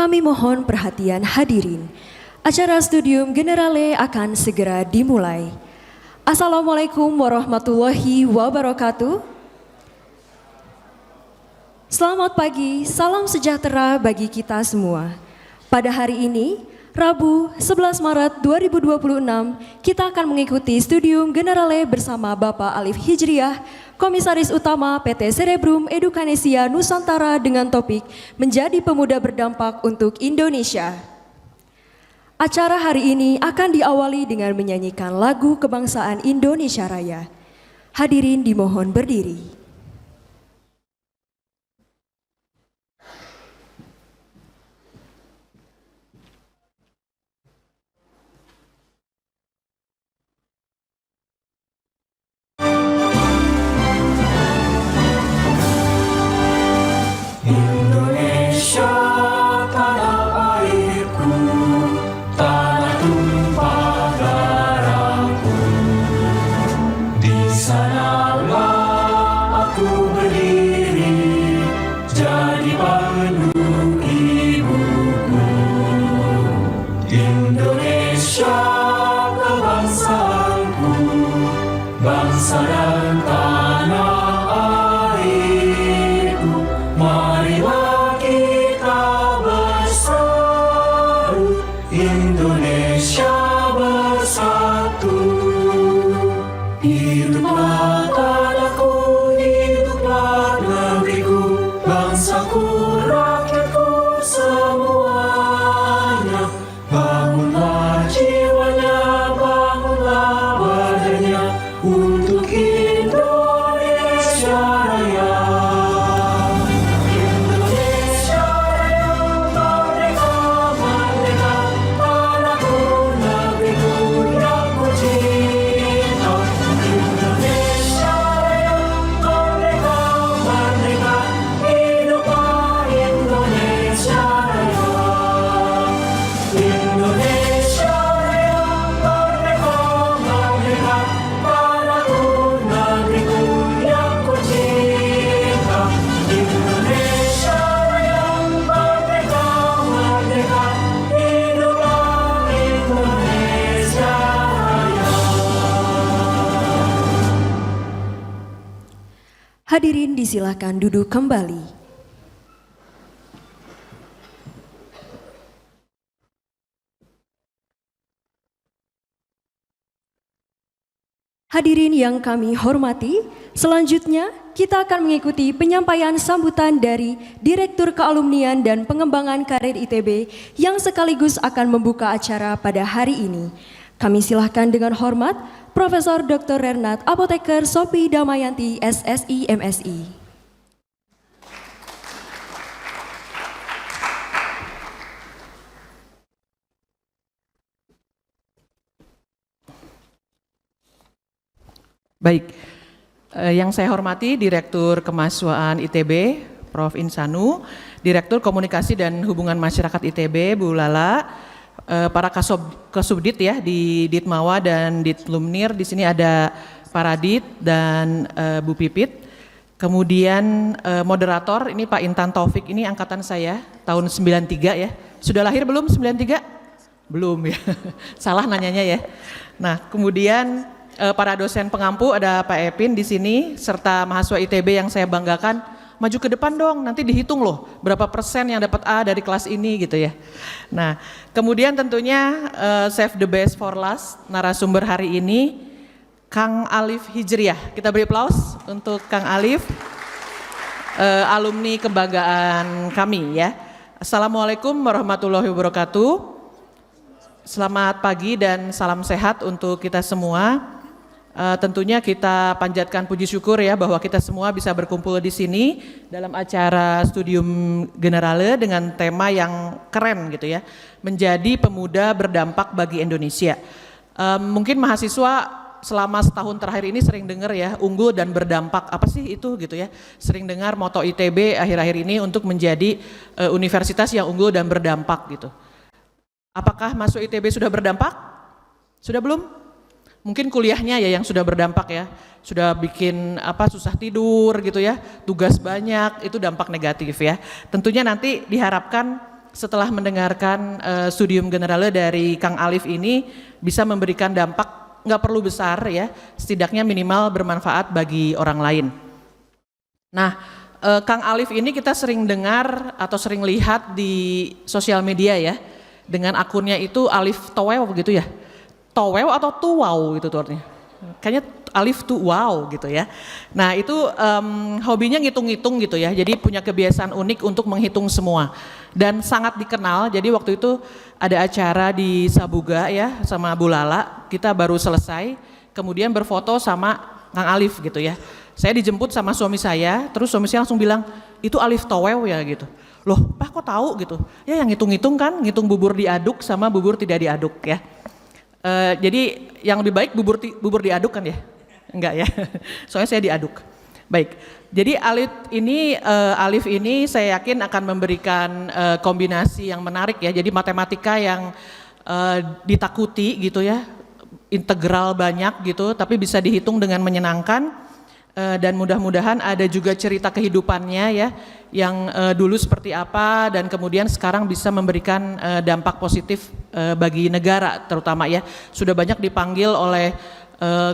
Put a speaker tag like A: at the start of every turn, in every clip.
A: Kami mohon perhatian hadirin. Acara Studium Generale akan segera dimulai. Assalamualaikum warahmatullahi wabarakatuh. Selamat pagi, salam sejahtera bagi kita semua. Pada hari ini, Rabu 11 Maret 2026, kita akan mengikuti Studium Generale bersama Bapak Alif Hijriah, Komisaris Utama PT Cerebrum Edukanesia Nusantara dengan topik Menjadi Pemuda Berdampak untuk Indonesia. Acara hari ini akan diawali dengan menyanyikan lagu kebangsaan Indonesia Raya. Hadirin dimohon berdiri.
B: Indonesia tanah airku, tanah tumpah darahku. Di sanalah aku berdiri, jadi pandu ibuku. Indonesia kebangsaanku, bangsa dan tanah airku. Marilah kita bersatu, Indonesia bersatu. Hiduplah tanahku, hiduplah negeriku, bangsaku, rakyatku semuanya. Bangunlah jiwanya, bangunlah badannya untuk Indonesia Raya.
A: Hadirin disilakan duduk kembali. Hadirin yang kami hormati, selanjutnya kita akan mengikuti penyampaian sambutan dari Direktur Kealumnian dan Pengembangan Karir ITB yang sekaligus akan membuka acara pada hari ini. Kami silahkan dengan hormat Profesor Dr. Renat Apoteker Sophie Damayanti, SSI MSI.
C: Baik, yang saya hormati Direktur Kemahasiswaan ITB, Prof. Insanu, Direktur Komunikasi dan Hubungan Masyarakat ITB, Bu Lala, para Kasubdit ya di Ditmawa dan Ditlumnir. Di sini ada Pak Radit dan Bu Pipit. Kemudian moderator ini Pak Intan Taufik, ini angkatan saya tahun 93 ya. Sudah lahir belum 93? Belum ya. Salah nanyanya ya. Nah, kemudian para dosen pengampu ada Pak Epin di sini serta mahasiswa ITB yang saya banggakan. Maju ke depan dong, nanti dihitung loh berapa persen yang dapat A dari kelas ini gitu ya. Nah, kemudian tentunya save the best for last, narasumber hari ini Kang Alif Hijriah. Kita beri aplaus untuk Kang Alif, alumni kebanggaan kami ya. Assalamualaikum warahmatullahi wabarakatuh. Selamat pagi dan salam sehat untuk kita semua. Tentunya kita panjatkan puji syukur ya bahwa kita semua bisa berkumpul di sini dalam acara Studium Generale dengan tema yang keren gitu ya, menjadi pemuda berdampak bagi Indonesia. Mungkin mahasiswa selama setahun terakhir ini sering dengar ya, unggul dan berdampak, apa sih itu gitu ya, sering dengar moto ITB akhir-akhir ini untuk menjadi universitas yang unggul dan berdampak gitu. Apakah masuk ITB sudah berdampak? Sudah belum? Mungkin kuliahnya ya yang sudah berdampak ya, sudah bikin susah tidur gitu ya, tugas banyak, itu dampak negatif ya. Tentunya nanti diharapkan setelah mendengarkan studium generale dari Kang Alif ini bisa memberikan dampak nggak perlu besar ya, setidaknya minimal bermanfaat bagi orang lain. Nah, Kang Alif ini kita sering dengar atau sering lihat di sosial media ya, dengan akunnya itu Alif Towew gitu ya, Towew atau Tuwau gitu tuh artinya. Kayaknya Alif tuh wow gitu ya. Nah itu hobinya ngitung-ngitung gitu ya, jadi punya kebiasaan unik untuk menghitung semua. Dan sangat dikenal, jadi waktu itu ada acara di Sabuga ya sama Bu Lala, kita baru selesai, kemudian berfoto sama Kang Alif gitu ya. Saya dijemput sama suami saya, terus suami saya langsung bilang, itu Alif Towew ya gitu. Loh Pak kok tahu gitu? Ya yang ngitung-ngitung kan, ngitung bubur diaduk sama bubur tidak diaduk ya. Jadi yang lebih baik bubur diaduk kan ya? Enggak ya, soalnya saya diaduk. Baik, jadi Alif ini saya yakin akan memberikan kombinasi yang menarik ya. Jadi matematika yang ditakuti gitu ya, integral banyak gitu, tapi bisa dihitung dengan menyenangkan. Dan mudah-mudahan ada juga cerita kehidupannya ya, yang dulu seperti apa dan kemudian sekarang bisa memberikan dampak positif bagi negara terutama ya. Sudah banyak dipanggil oleh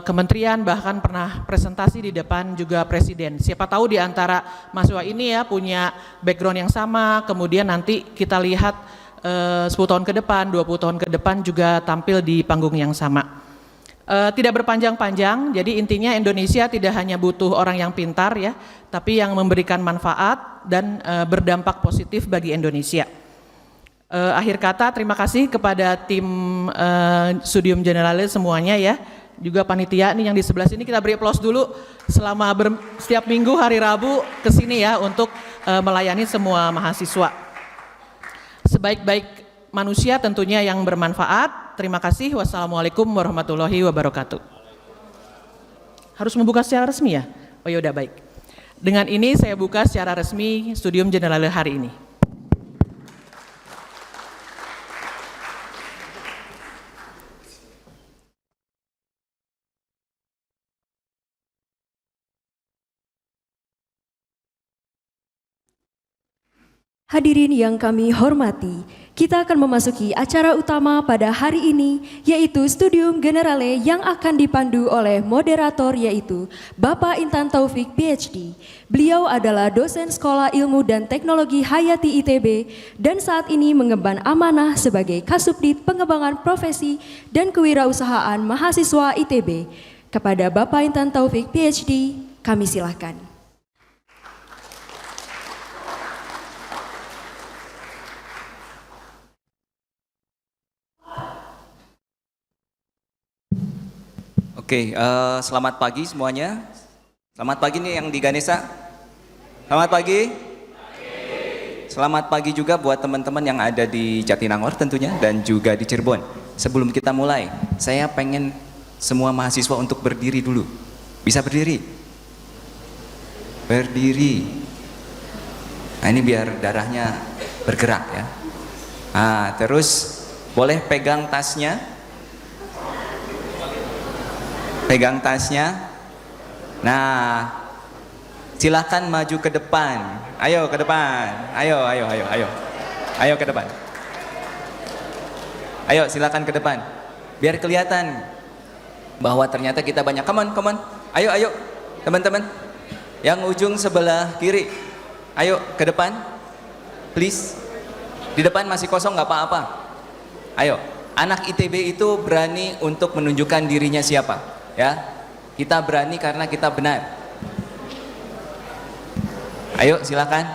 C: kementerian, bahkan pernah presentasi di depan juga presiden. Siapa tahu di antara mahasiswa ini ya punya background yang sama, kemudian nanti kita lihat 10 tahun ke depan, 20 tahun ke depan juga tampil di panggung yang sama. Tidak berpanjang-panjang, jadi intinya Indonesia tidak hanya butuh orang yang pintar ya, tapi yang memberikan manfaat dan berdampak positif bagi Indonesia. Akhir kata, terima kasih kepada tim Studium Generale semuanya ya, juga panitia nih yang di sebelah sini, kita beri aplaus dulu selama setiap minggu hari Rabu kesini ya untuk melayani semua mahasiswa. Sebaik-baik manusia tentunya yang bermanfaat. Terima kasih. Wassalamualaikum warahmatullahi wabarakatuh. Harus membuka secara resmi ya? Oh ya udah baik. Dengan ini saya buka secara resmi Studium Generale hari ini.
A: Hadirin yang kami hormati, kita akan memasuki acara utama pada hari ini, yaitu Studium Generale yang akan dipandu oleh moderator yaitu Bapak Intan Taufik PhD. Beliau adalah dosen Sekolah Ilmu dan Teknologi Hayati ITB dan saat ini mengemban amanah sebagai Kasubdit Pengembangan Profesi dan Kewirausahaan Mahasiswa ITB. Kepada Bapak Intan Taufik PhD, kami silakan.
D: Oke, selamat pagi semuanya. Selamat pagi nih yang di Ganesha. Selamat pagi. Selamat pagi juga buat teman-teman yang ada di Jatinangor tentunya dan juga di Cirebon. Sebelum kita mulai, saya pengen semua mahasiswa untuk berdiri dulu. Bisa berdiri? Berdiri. Nah ini biar darahnya bergerak ya. Nah, terus boleh pegang tasnya. Pegang tasnya. Nah, silakan maju ke depan. Ayo ke depan. Ayo ke depan. Ayo silakan ke depan. Biar kelihatan bahwa ternyata kita banyak. Come on. Ayo teman-teman. Yang ujung sebelah kiri. Ayo ke depan. Please. Di depan masih kosong nggak apa-apa. Ayo. Anak ITB itu berani untuk menunjukkan dirinya siapa. Ya, kita berani karena kita benar. Ayo silakan.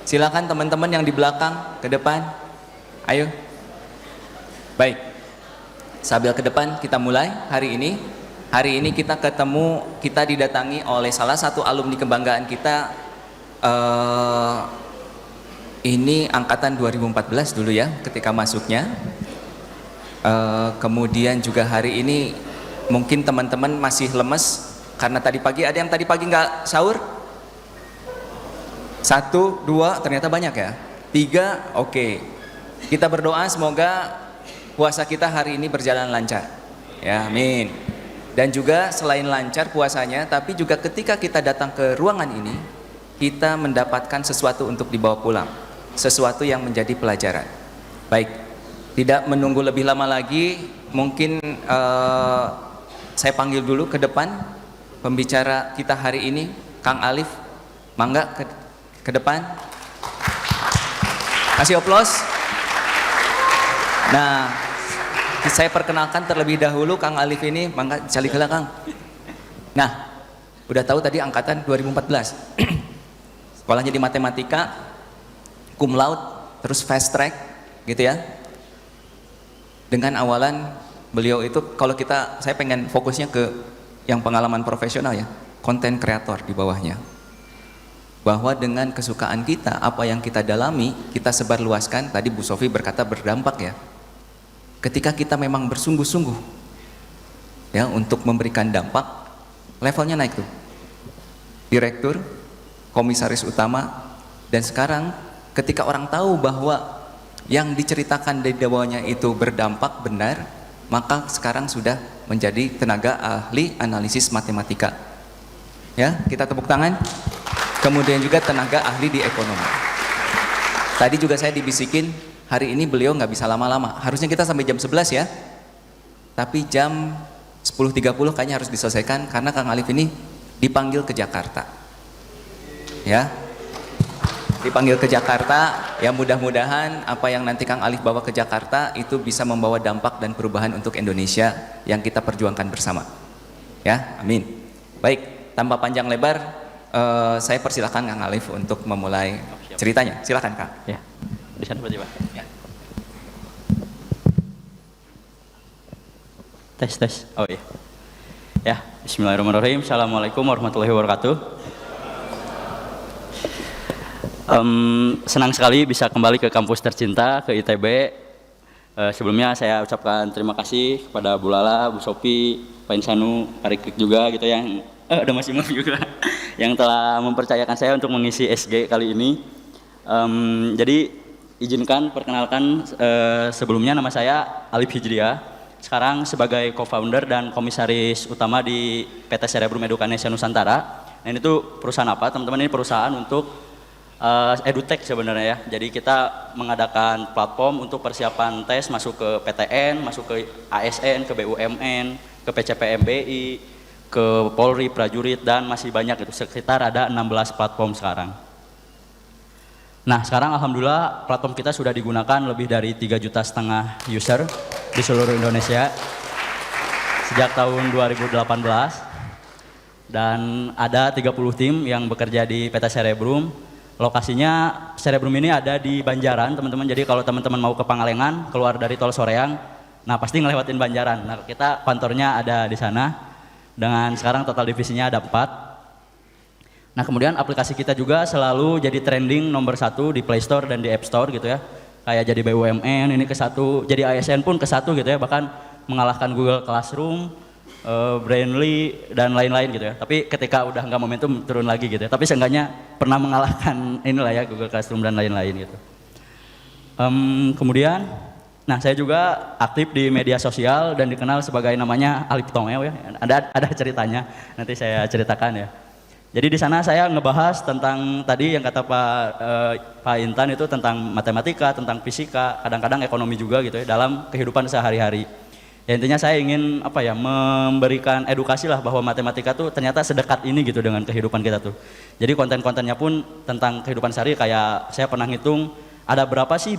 D: Silakan teman-teman yang di belakang ke depan. Ayo. Baik. Sambil ke depan kita mulai hari ini. Hari ini kita didatangi oleh salah satu alumni kebanggaan kita. Ini angkatan 2014 dulu ya ketika masuknya. Kemudian juga hari ini mungkin teman-teman masih lemes karena tadi pagi ada yang tadi pagi nggak sahur. 1, 2, ternyata banyak ya. 3, oke. Kita berdoa semoga puasa kita hari ini berjalan lancar. Ya, amin. Dan juga selain lancar puasanya, tapi juga ketika kita datang ke ruangan ini, kita mendapatkan sesuatu untuk dibawa pulang. sesuatu yang menjadi pelajaran. Baik, tidak menunggu lebih lama lagi, mungkin saya panggil dulu ke depan pembicara kita hari ini, Kang Alif. Mangga ke depan. Kasih oplos. Nah, saya perkenalkan terlebih dahulu Kang Alif ini, mangga cali heula Kang. Nah, udah tahu tadi angkatan 2014. Sekolahnya di matematika, cum laude, terus fast track gitu ya. Dengan awalan beliau itu, kalau saya pengen fokusnya ke yang pengalaman profesional ya, konten kreator di bawahnya. Bahwa dengan kesukaan kita, apa yang kita dalami, kita sebarluaskan. Tadi Bu Sofi berkata berdampak ya. Ketika kita memang bersungguh-sungguh ya untuk memberikan dampak, levelnya naik tuh. Direktur, komisaris utama, dan sekarang ketika orang tahu bahwa yang diceritakan di bawahnya itu berdampak benar, maka sekarang sudah menjadi tenaga ahli analisis matematika. Ya, kita tepuk tangan. Kemudian juga tenaga ahli di ekonomi. Tadi juga saya dibisikin, hari ini beliau nggak bisa lama-lama. Harusnya kita sampai jam 11 ya. Tapi jam 10.30 kayaknya harus diselesaikan karena Kang Alif ini dipanggil ke Jakarta. Ya. Dipanggil ke Jakarta, ya mudah-mudahan apa yang nanti Kang Alif bawa ke Jakarta itu bisa membawa dampak dan perubahan untuk Indonesia yang kita perjuangkan bersama. Ya, amin. Baik, tanpa panjang lebar, saya persilahkan Kang Alif untuk memulai ceritanya. Silakan Kang.
E: Ya, di sana berarti Pak.
D: Ya.
E: Tes. Oh iya. Ya, Bismillahirrahmanirrahim. Assalamualaikum warahmatullahi wabarakatuh. Senang sekali bisa kembali ke kampus tercinta, ke ITB. Sebelumnya saya ucapkan terima kasih kepada Bu Lala, Bu Sofi, Pak Insanu, Pak Rikrik juga gitu yang ada Mas Imam juga yang telah mempercayakan saya untuk mengisi SG kali ini. Jadi izinkan perkenalkan sebelumnya nama saya Alif Hijriah. Sekarang sebagai co-founder dan komisaris utama di PT Cerebrum Education Nusantara. Nah, ini tuh perusahaan apa? Teman-teman, ini perusahaan untuk edutech sebenarnya ya. Jadi kita mengadakan platform untuk persiapan tes masuk ke PTN, masuk ke ASN, ke BUMN, ke PCPMBI, ke Polri, prajurit, dan masih banyak itu. Sekitar ada 16 platform sekarang. Nah, sekarang alhamdulillah platform kita sudah digunakan lebih dari 3,5 juta user di seluruh Indonesia sejak tahun 2018. Dan ada 30 tim yang bekerja di PT Cerebrum. Lokasinya Cerebrum ini ada di Banjaran, teman-teman. Jadi kalau teman-teman mau ke Pangalengan, keluar dari Tol Soreang, nah pasti ngelewatin Banjaran. Nah, kita kantornya ada di sana. Dengan sekarang total divisinya ada 4. Nah, kemudian aplikasi kita juga selalu jadi trending nomor 1 di Play Store dan di App Store gitu ya. Kayak jadi BUMN ini ke-1, jadi ASN pun ke-1 gitu ya, bahkan mengalahkan Google Classroom, Brainly dan lain-lain gitu ya. Tapi ketika udah nggak momentum turun lagi gitu ya. Tapi seenggaknya pernah mengalahkan inilah ya Google Classroom dan lain-lain gitu. Kemudian, nah saya juga aktif di media sosial dan dikenal sebagai namanya Alif Tongeo ya. Ada ceritanya, nanti saya ceritakan ya. Jadi di sana saya ngebahas tentang tadi yang kata Pak Intan itu tentang matematika, tentang fisika, kadang-kadang ekonomi juga gitu ya dalam kehidupan sehari-hari. Ya intinya saya ingin memberikan edukasi lah bahwa matematika tuh ternyata sedekat ini gitu dengan kehidupan kita tuh. Jadi konten-kontennya pun tentang kehidupan sehari, kayak saya pernah ngitung ada berapa sih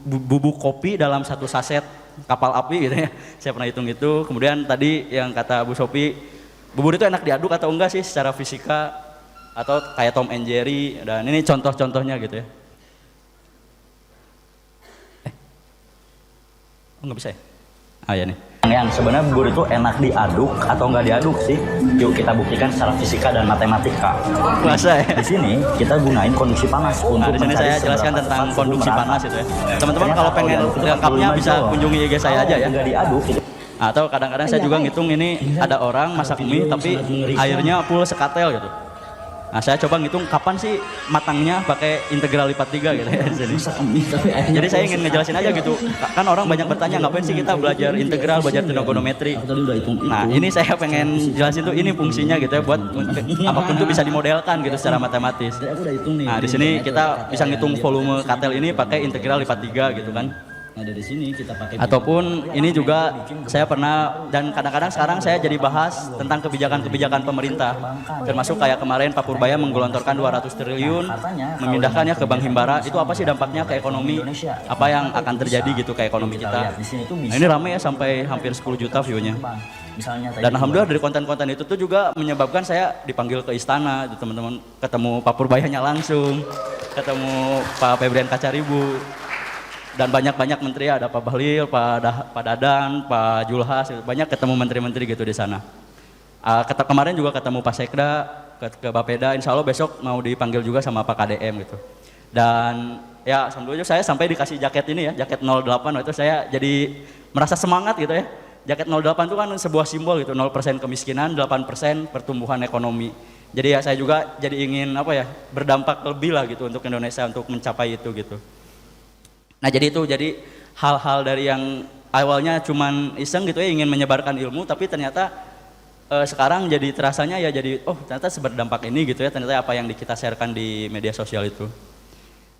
E: bubuk kopi dalam satu saset kapal api gitu ya. Saya pernah hitung itu. Kemudian tadi yang kata Bu Sofi, bubur itu enak diaduk atau enggak sih secara fisika, atau kayak Tom and Jerry, dan ini contoh-contohnya gitu ya. Enggak bisa ya? Ah ya nih. Yang sebenarnya bubur itu enak diaduk atau nggak diaduk sih? Yuk kita buktikan secara fisika dan matematika. Masa ya? Di sini kita gunain kondisi panas. Nah, di sini saya jelaskan tentang kondisi panas itu ya. Teman-teman kalau pengen lengkapnya bisa kunjungi IG saya aja ya. Nggak diaduk. Atau kadang-kadang saya juga ngitung ini ada orang masak mie tapi airnya full sekatel gitu. Nah saya coba ngitung kapan sih matangnya pakai integral lipat 3 gitu ya di sini. Jadi saya ingin ngejelasin aja gitu, kan orang banyak bertanya ngapain sih kita belajar integral, belajar trigonometri. Nah ini saya pengen jelasin tuh ini fungsinya gitu ya buat apapun tuh bisa dimodelkan gitu secara matematis. Nah di sini kita bisa ngitung volume katel ini pakai integral lipat 3 gitu kan.
F: Nah dari sini kita pakai
E: Ataupun ini juga saya pernah dan kadang-kadang sekarang saya jadi bahas tentang kebijakan-kebijakan pemerintah, termasuk kayak kemarin Pak Purbaya menggelontorkan 200 triliun memindahkannya ke Bank Himbara. Itu apa sih dampaknya ke ekonomi, apa yang akan terjadi gitu ke ekonomi kita. Nah ini ramai ya sampai hampir 10 juta view-nya. Dan alhamdulillah dari konten-konten itu tuh juga menyebabkan saya dipanggil ke istana, teman-teman, ketemu Pak Purbayanya langsung, ketemu Pak Febrian Kacaribu, dan banyak-banyak menteri, ada Pak Bahlil, Pak Dadan, Pak Julhas, banyak ketemu menteri-menteri gitu di sana. Kemarin juga ketemu Pak Sekda, ke Bapeda, insya Allah besok mau dipanggil juga sama Pak KDM gitu. Dan ya alhamdulillah saya sampai dikasih jaket ini ya, jaket 08, itu saya jadi merasa semangat gitu ya. Jaket 08 itu kan sebuah simbol gitu, 0% kemiskinan, 8% pertumbuhan ekonomi. Jadi ya saya juga jadi ingin berdampak lebih lah gitu untuk Indonesia untuk mencapai itu gitu. Nah jadi hal-hal dari yang awalnya cuman iseng gitu ya ingin menyebarkan ilmu, tapi ternyata sekarang jadi terasanya ya jadi ternyata seberdampak ini gitu ya, ternyata apa yang kita sharekan di media sosial itu.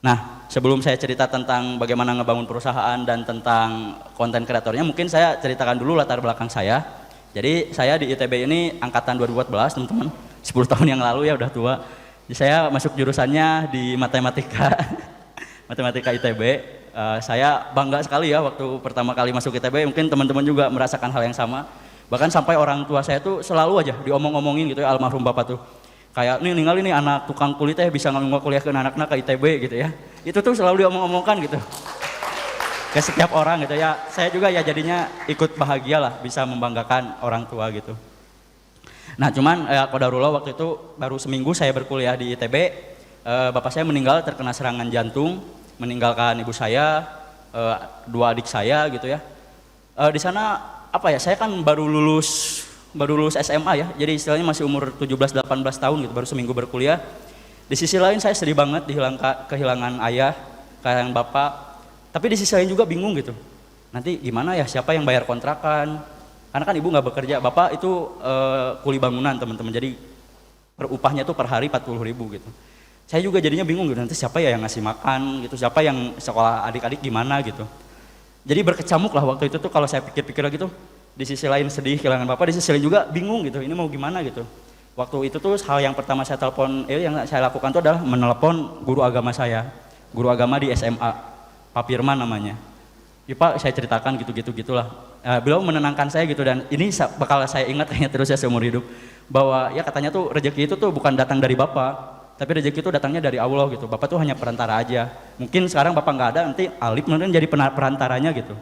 E: Nah sebelum saya cerita tentang bagaimana ngebangun perusahaan dan tentang konten kreatornya, mungkin saya ceritakan dulu latar belakang saya. Jadi saya di ITB ini angkatan 2014 teman-teman, 10 tahun yang lalu ya udah tua. Jadi saya masuk jurusannya di matematika, matematika ITB. Saya bangga sekali ya waktu pertama kali masuk ITB, mungkin teman-teman juga merasakan hal yang sama. Bahkan sampai orang tua saya tuh selalu aja diomong-omongin gitu ya, almarhum bapak tuh. Kayak ninggal ini anak tukang kulit bisa nggak kuliah ke anaknya ke ITB gitu ya. Itu tuh selalu diomong-omongkan gitu. Ke setiap orang gitu ya. Saya juga ya jadinya ikut bahagia lah bisa membanggakan orang tua gitu. Nah cuman qadarullah waktu itu baru seminggu saya berkuliah di ITB, bapak saya meninggal terkena serangan jantung, meninggalkan ibu saya, 2 adik saya gitu ya. Di sana saya kan baru lulus SMA ya, jadi istilahnya masih umur 17-18 tahun gitu, baru seminggu berkuliah. Di sisi lain saya sedih banget kehilangan ayah, kehilangan bapak, tapi di sisi lain juga bingung gitu. Nanti gimana ya, siapa yang bayar kontrakan? Karena kan ibu nggak bekerja, bapak itu kuli bangunan teman-teman, jadi upahnya tuh per hari 40.000 gitu. Saya juga jadinya bingung gitu, nanti siapa ya yang ngasih makan gitu, siapa yang sekolah adik-adik gimana gitu. Jadi berkecamuk lah waktu itu tuh kalau saya pikir-pikir gitu, di sisi lain sedih kehilangan bapak, di sisi lain juga bingung gitu, ini mau gimana gitu. Waktu itu tuh hal yang pertama saya yang saya lakukan tuh adalah menelepon guru agama saya, guru agama di SMA, Pak Firman namanya. Ya Pak, saya ceritakan gitu-gitulah. Beliau menenangkan saya gitu, dan ini bakal saya ingat kayaknya terus ya seumur hidup, bahwa ya katanya tuh rezeki itu tuh bukan datang dari bapak, tapi rezeki itu datangnya dari Allah gitu. Bapak tuh hanya perantara aja. Mungkin sekarang bapak nggak ada, nanti Alif mungkin jadi perantaranya gitu.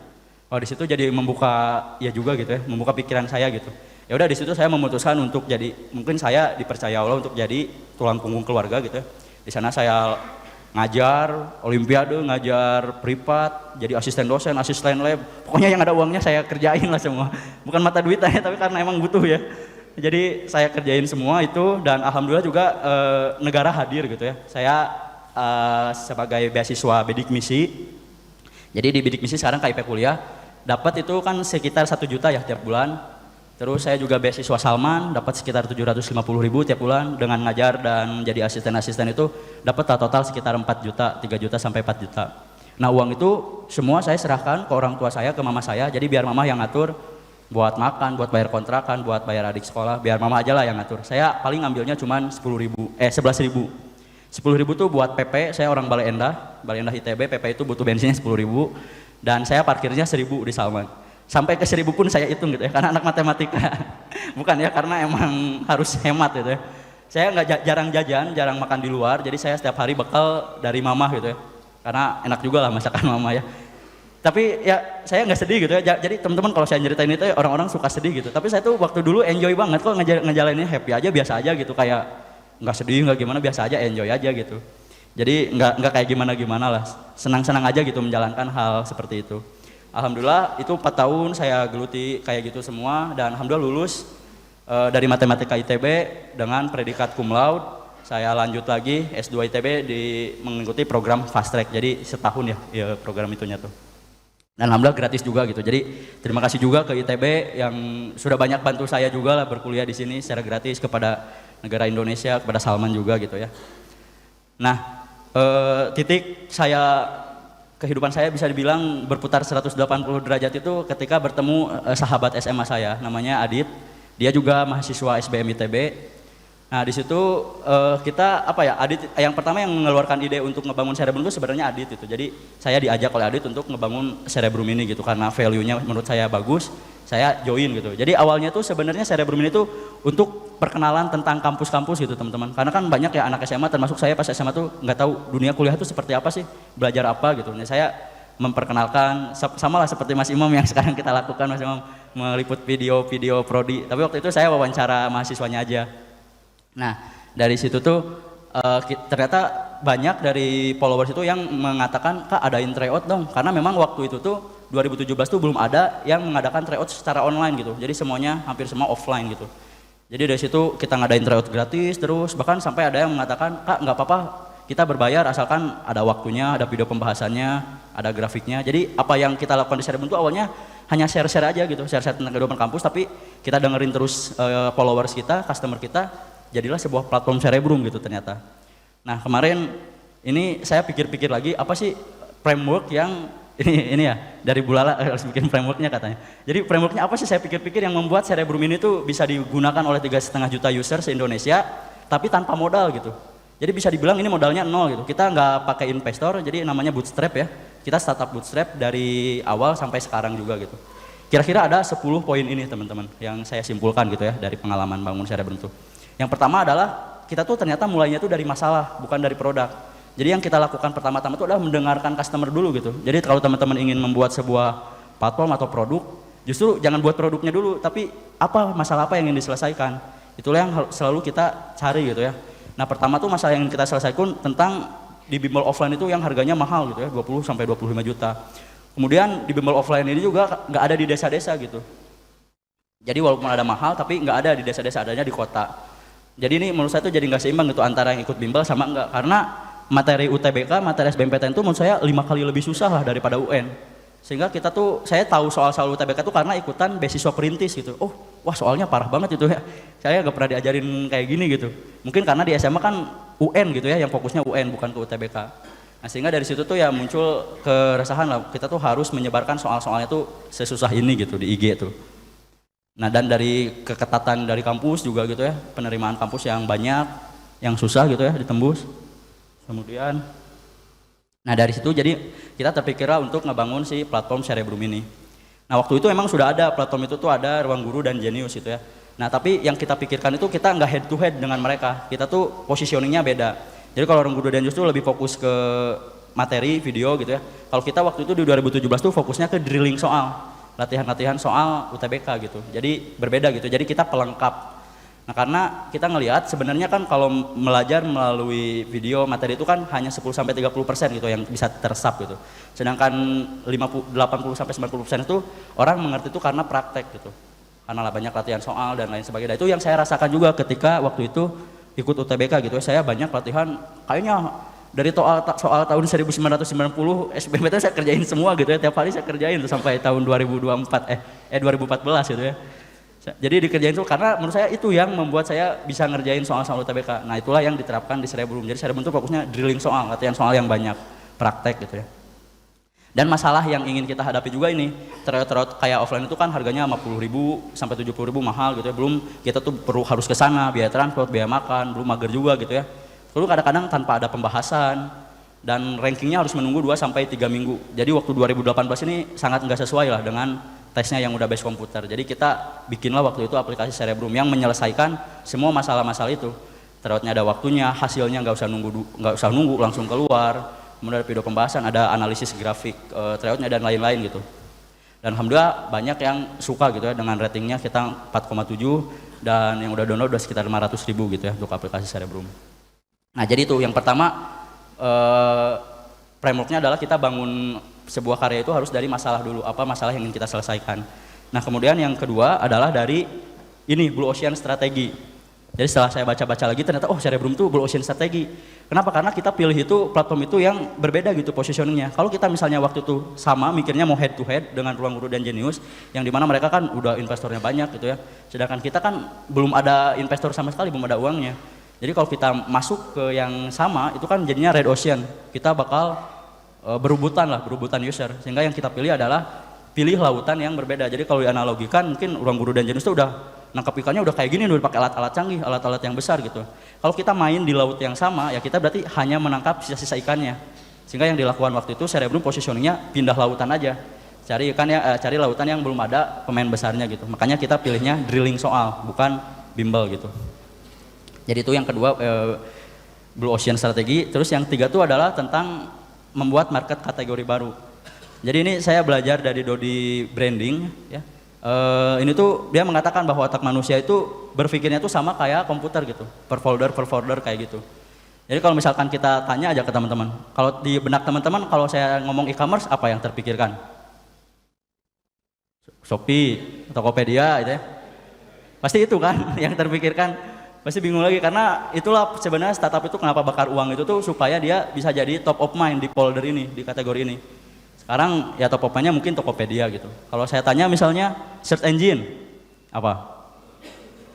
E: Kalau di situ jadi membuka ya juga gitu ya, membuka pikiran saya gitu. Ya udah di situ saya memutuskan untuk jadi, mungkin saya dipercaya Allah untuk jadi tulang punggung keluarga gitu ya. Di sana saya ngajar olimpiade, ngajar privat, jadi asisten dosen, asisten lab. Pokoknya yang ada uangnya saya kerjain lah semua. Bukan mata duitnya, tapi karena emang butuh ya. Jadi saya kerjain semua itu, dan alhamdulillah juga negara hadir gitu ya. Saya sebagai beasiswa bidik misi. Jadi di bidik misi sekarang KIP kuliah dapat itu kan sekitar 1 juta ya tiap bulan. Terus saya juga beasiswa Salman dapat sekitar 750.000 tiap bulan, dengan ngajar dan jadi asisten-asisten itu dapat total sekitar 4 juta, 3 juta sampai 4 juta. Nah uang itu semua saya serahkan ke orang tua saya, ke mama saya, jadi biar mama yang ngatur buat makan, buat bayar kontrakan, buat bayar adik sekolah, biar mama aja lah yang ngatur. Saya paling ngambilnya cuman 11.000. 10.000 tuh buat PP, saya orang Balai Endah ITB, PP itu butuh bensinnya 10.000, dan saya parkirnya 1.000 di Salman. Sampai ke 1.000 pun saya hitung gitu ya, karena anak matematika. Bukan ya, karena emang harus hemat gitu ya. Saya jarang jajan, jarang makan di luar, jadi saya setiap hari bekal dari mama gitu ya. Karena enak juga lah masakan mama ya. Tapi ya saya nggak sedih gitu ya. Jadi teman-teman kalau saya nyeritain itu orang-orang suka sedih gitu. Tapi saya tuh waktu dulu enjoy banget kok ngejalaninnya, happy aja, biasa aja gitu, kayak nggak sedih, nggak gimana, biasa aja, enjoy aja gitu. Jadi nggak kayak gimana lah, senang-senang aja gitu menjalankan hal seperti itu. Alhamdulillah itu 4 tahun saya geluti kayak gitu semua, dan alhamdulillah lulus dari matematika ITB dengan predikat cum laude. saya lanjut lagi S2 ITB mengikuti program fast track, jadi setahun ya program itunya tuh. Dan alhamdulillah gratis juga gitu. Jadi terima kasih juga ke ITB yang sudah banyak bantu saya juga lah berkuliah di sini secara gratis, kepada negara Indonesia, kepada Salman juga gitu ya. Nah, titik kehidupan saya bisa dibilang berputar 180 derajat itu ketika bertemu sahabat SMA saya, namanya Adit. Dia juga mahasiswa SBM ITB. Nah di situ kita Adit yang pertama yang mengeluarkan ide untuk ngebangun Cerebrum itu sebenarnya Adit itu. Jadi saya diajak oleh Adit untuk ngebangun Cerebrum ini gitu karena value-nya menurut saya bagus, saya join gitu. Jadi awalnya tuh sebenarnya Cerebrum ini tuh untuk perkenalan tentang kampus-kampus gitu teman-teman. Karena kan banyak ya anak SMA, termasuk saya pas SMA tuh nggak tahu dunia kuliah itu seperti apa sih, belajar apa gitu. Nah saya memperkenalkan sama lah seperti Mas Imam yang sekarang kita lakukan, Mas Imam meliput video prodi. Tapi waktu itu saya wawancara mahasiswanya aja. Nah dari situ tuh ternyata banyak dari followers itu yang mengatakan, Kak adain tryout dong, karena memang waktu itu tuh 2017 tuh belum ada yang mengadakan tryout secara online gitu, jadi semuanya hampir semua offline gitu. Jadi dari situ kita ngadain tryout gratis terus, bahkan sampai ada yang mengatakan, Kak nggak apa-apa kita berbayar asalkan ada waktunya, ada video pembahasannya, ada grafiknya. Jadi apa yang kita lakukan di Cerebrum itu awalnya hanya share-share aja gitu, share-share tentang kehidupan kampus, tapi kita dengerin terus followers kita, customer kita, jadilah sebuah platform Cerebrum gitu ternyata. Nah kemarin ini saya pikir-pikir lagi, apa sih framework yang ini ya dari Bulala harus bikin frameworknya katanya. Jadi frameworknya apa sih, saya pikir-pikir yang membuat Cerebrum ini tuh bisa digunakan oleh 3,5 juta user se-Indonesia tapi tanpa modal gitu. Jadi bisa dibilang ini modalnya nol gitu. Kita nggak pakai investor, jadi namanya bootstrap ya. Kita startup bootstrap dari awal sampai sekarang juga gitu. Kira-kira ada 10 poin ini teman-teman yang saya simpulkan gitu ya dari pengalaman bangun Cerebrum tuh. Yang pertama adalah kita tuh ternyata mulainya tuh dari masalah, bukan dari produk. Jadi yang kita lakukan pertama-tama itu adalah mendengarkan customer dulu gitu. Jadi kalau teman-teman ingin membuat sebuah platform atau produk, justru jangan buat produknya dulu, tapi masalah apa yang ingin diselesaikan. Itulah yang selalu kita cari gitu ya. Nah pertama tuh masalah yang ingin kita selesaikan tentang di bimbel offline itu yang harganya mahal gitu ya, 20 sampai 25 juta. Kemudian di bimbel offline ini juga nggak ada di desa-desa gitu. Jadi walaupun ada mahal tapi nggak ada di desa-desa, adanya di kota. Jadi ini menurut saya tuh jadi nggak seimbang gitu antara yang ikut bimbel sama enggak, karena materi UTBK, materi SBMPTN itu menurut saya 5 kali lebih susah lah daripada UN. Sehingga saya tahu soal UTBK itu karena ikutan beasiswa perintis gitu. Oh, wah soalnya parah banget itu ya. Saya nggak pernah diajarin kayak gini gitu. Mungkin karena di SMA kan UN gitu ya, yang fokusnya UN bukan ke UTBK. Nah sehingga dari situ tuh ya muncul keresahan lah. Kita tuh harus menyebarkan soal-soalnya tuh sesusah ini gitu di IG tuh. Nah dan dari keketatan dari kampus juga gitu ya, penerimaan kampus yang banyak, yang susah gitu ya ditembus. Kemudian, nah dari situ jadi kita terpikirlah untuk ngebangun si platform Cerebrum ini. Nah waktu itu memang sudah ada platform itu tuh, ada Ruang Guru dan Genius gitu ya. Nah tapi yang kita pikirkan itu kita nggak head to head dengan mereka, kita tuh positioningnya beda. Jadi kalau Ruang Guru dan Genius tuh lebih fokus ke materi, video gitu ya. Kalau kita waktu itu di 2017 tuh fokusnya ke drilling soal, latihan-latihan soal UTBK gitu. Jadi berbeda gitu, jadi kita pelengkap. Nah karena kita ngelihat sebenarnya kan kalau belajar melalui video materi itu kan hanya 10-30% gitu yang bisa teresap gitu. Sedangkan 80-90% itu orang mengerti itu karena praktek gitu. Karena banyak latihan soal dan lain sebagainya. Itu yang saya rasakan juga ketika waktu itu ikut UTBK gitu. Saya banyak latihan kayaknya dari soal tahun 1990 SBMPTN saya kerjain semua gitu ya. Tiap hari saya kerjain tuh sampai tahun 2014 gitu ya. Jadi dikerjain itu karena menurut saya itu yang membuat saya bisa ngerjain soal-soal UTBK. Nah itulah yang diterapkan di Cerebrum. Jadi Cerebrum itu fokusnya drilling soal, latihan soal yang banyak, praktek gitu ya. Dan masalah yang ingin kita hadapi juga ini, tryout kayak offline itu kan harganya 50.000 sampai 70.000 mahal gitu ya. Belum kita tuh perlu harus ke sana, biaya transport, biaya makan, belum mager juga gitu ya. Lalu kadang-kadang tanpa ada pembahasan dan rankingnya harus menunggu 2 sampai 3 minggu. Jadi waktu 2018 ini sangat nggak sesuai lah dengan tesnya yang udah base komputer. Jadi kita bikinlah waktu itu aplikasi Cerebrum yang menyelesaikan semua masalah-masalah itu. Tryoutnya ada waktunya, hasilnya nggak usah nunggu langsung keluar. Kemudian ada video pembahasan, ada analisis grafik tryoutnya dan lain-lain gitu. Dan alhamdulillah banyak yang suka gitu ya dengan ratingnya kita 4,7 dan yang udah download udah sekitar 500.000 gitu ya untuk aplikasi Cerebrum. Nah jadi itu yang pertama frameworknya adalah kita bangun sebuah karya itu harus dari masalah dulu, apa masalah yang ingin kita selesaikan. Nah kemudian yang kedua adalah dari ini Blue Ocean strategi. Jadi setelah saya baca-baca lagi ternyata Cerebrum itu Blue Ocean strategi. Kenapa? Karena kita pilih itu platform itu yang berbeda gitu positioningnya. Kalau kita misalnya waktu itu sama mikirnya mau head to head dengan Ruang Guru dan Genius, yang dimana mereka kan udah investornya banyak gitu ya. Sedangkan kita kan belum ada investor sama sekali, belum ada uangnya. Jadi kalau kita masuk ke yang sama itu kan jadinya Red Ocean. Kita bakal berebutan user. Sehingga yang kita pilih adalah pilih lautan yang berbeda. Jadi kalau dianalogikan mungkin Ruang Guru dan Genius itu udah nangkap ikannya udah kayak gini, udah pakai alat-alat canggih, alat-alat yang besar gitu. Kalau kita main di laut yang sama, ya kita berarti hanya menangkap sisa-sisa ikannya. Sehingga yang dilakukan waktu itu Cerebrum positioningnya pindah lautan aja. Cari ikan ya, cari lautan yang belum ada pemain besarnya gitu. Makanya kita pilihnya drilling soal, bukan bimbel gitu. Jadi itu yang kedua Blue Ocean strategi. Terus yang tiga itu adalah tentang membuat market kategori baru. Jadi ini saya belajar dari Dodi Branding ya. Ini tuh dia mengatakan bahwa otak manusia itu berpikirnya tuh sama kayak komputer gitu, per folder kayak gitu. Jadi kalau misalkan kita tanya aja ke teman-teman, kalau di benak teman-teman kalau saya ngomong e-commerce apa yang terpikirkan? Shopee, Tokopedia gitu ya. Pasti itu kan yang terpikirkan. Pasti bingung lagi karena itulah sebenarnya startup itu kenapa bakar uang itu tuh supaya dia bisa jadi top of mind di folder ini, di kategori ini. Sekarang ya top of mind-nya mungkin Tokopedia gitu. Kalau saya tanya misalnya search engine apa?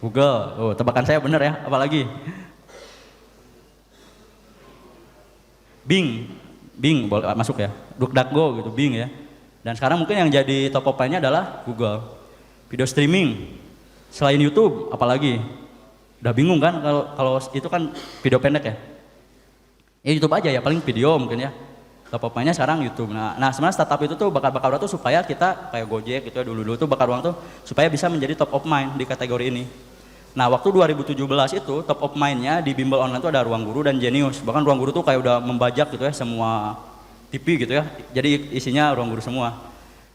E: Google. Oh, tebakan saya benar ya. Apalagi? Bing boleh masuk ya. DuckDuckGo gitu, Bing ya. Dan sekarang mungkin yang jadi top of mind-nya adalah Google. Video streaming. Selain YouTube, apalagi? Udah bingung kan kalau itu kan video pendek ya. Ya YouTube aja ya, paling video mungkin ya. Top of mind-nya sekarang YouTube. Nah sebenarnya startup itu tuh bakar uang tuh supaya kita kayak Gojek gitu ya dulu tuh bakar uang tuh supaya bisa menjadi top of mind di kategori ini. Nah waktu 2017 itu top of mind-nya di bimbel online tuh ada Ruang Guru dan Genius. Bahkan Ruang Guru tuh kayak udah membajak gitu ya semua TV gitu ya. Jadi isinya Ruang Guru semua.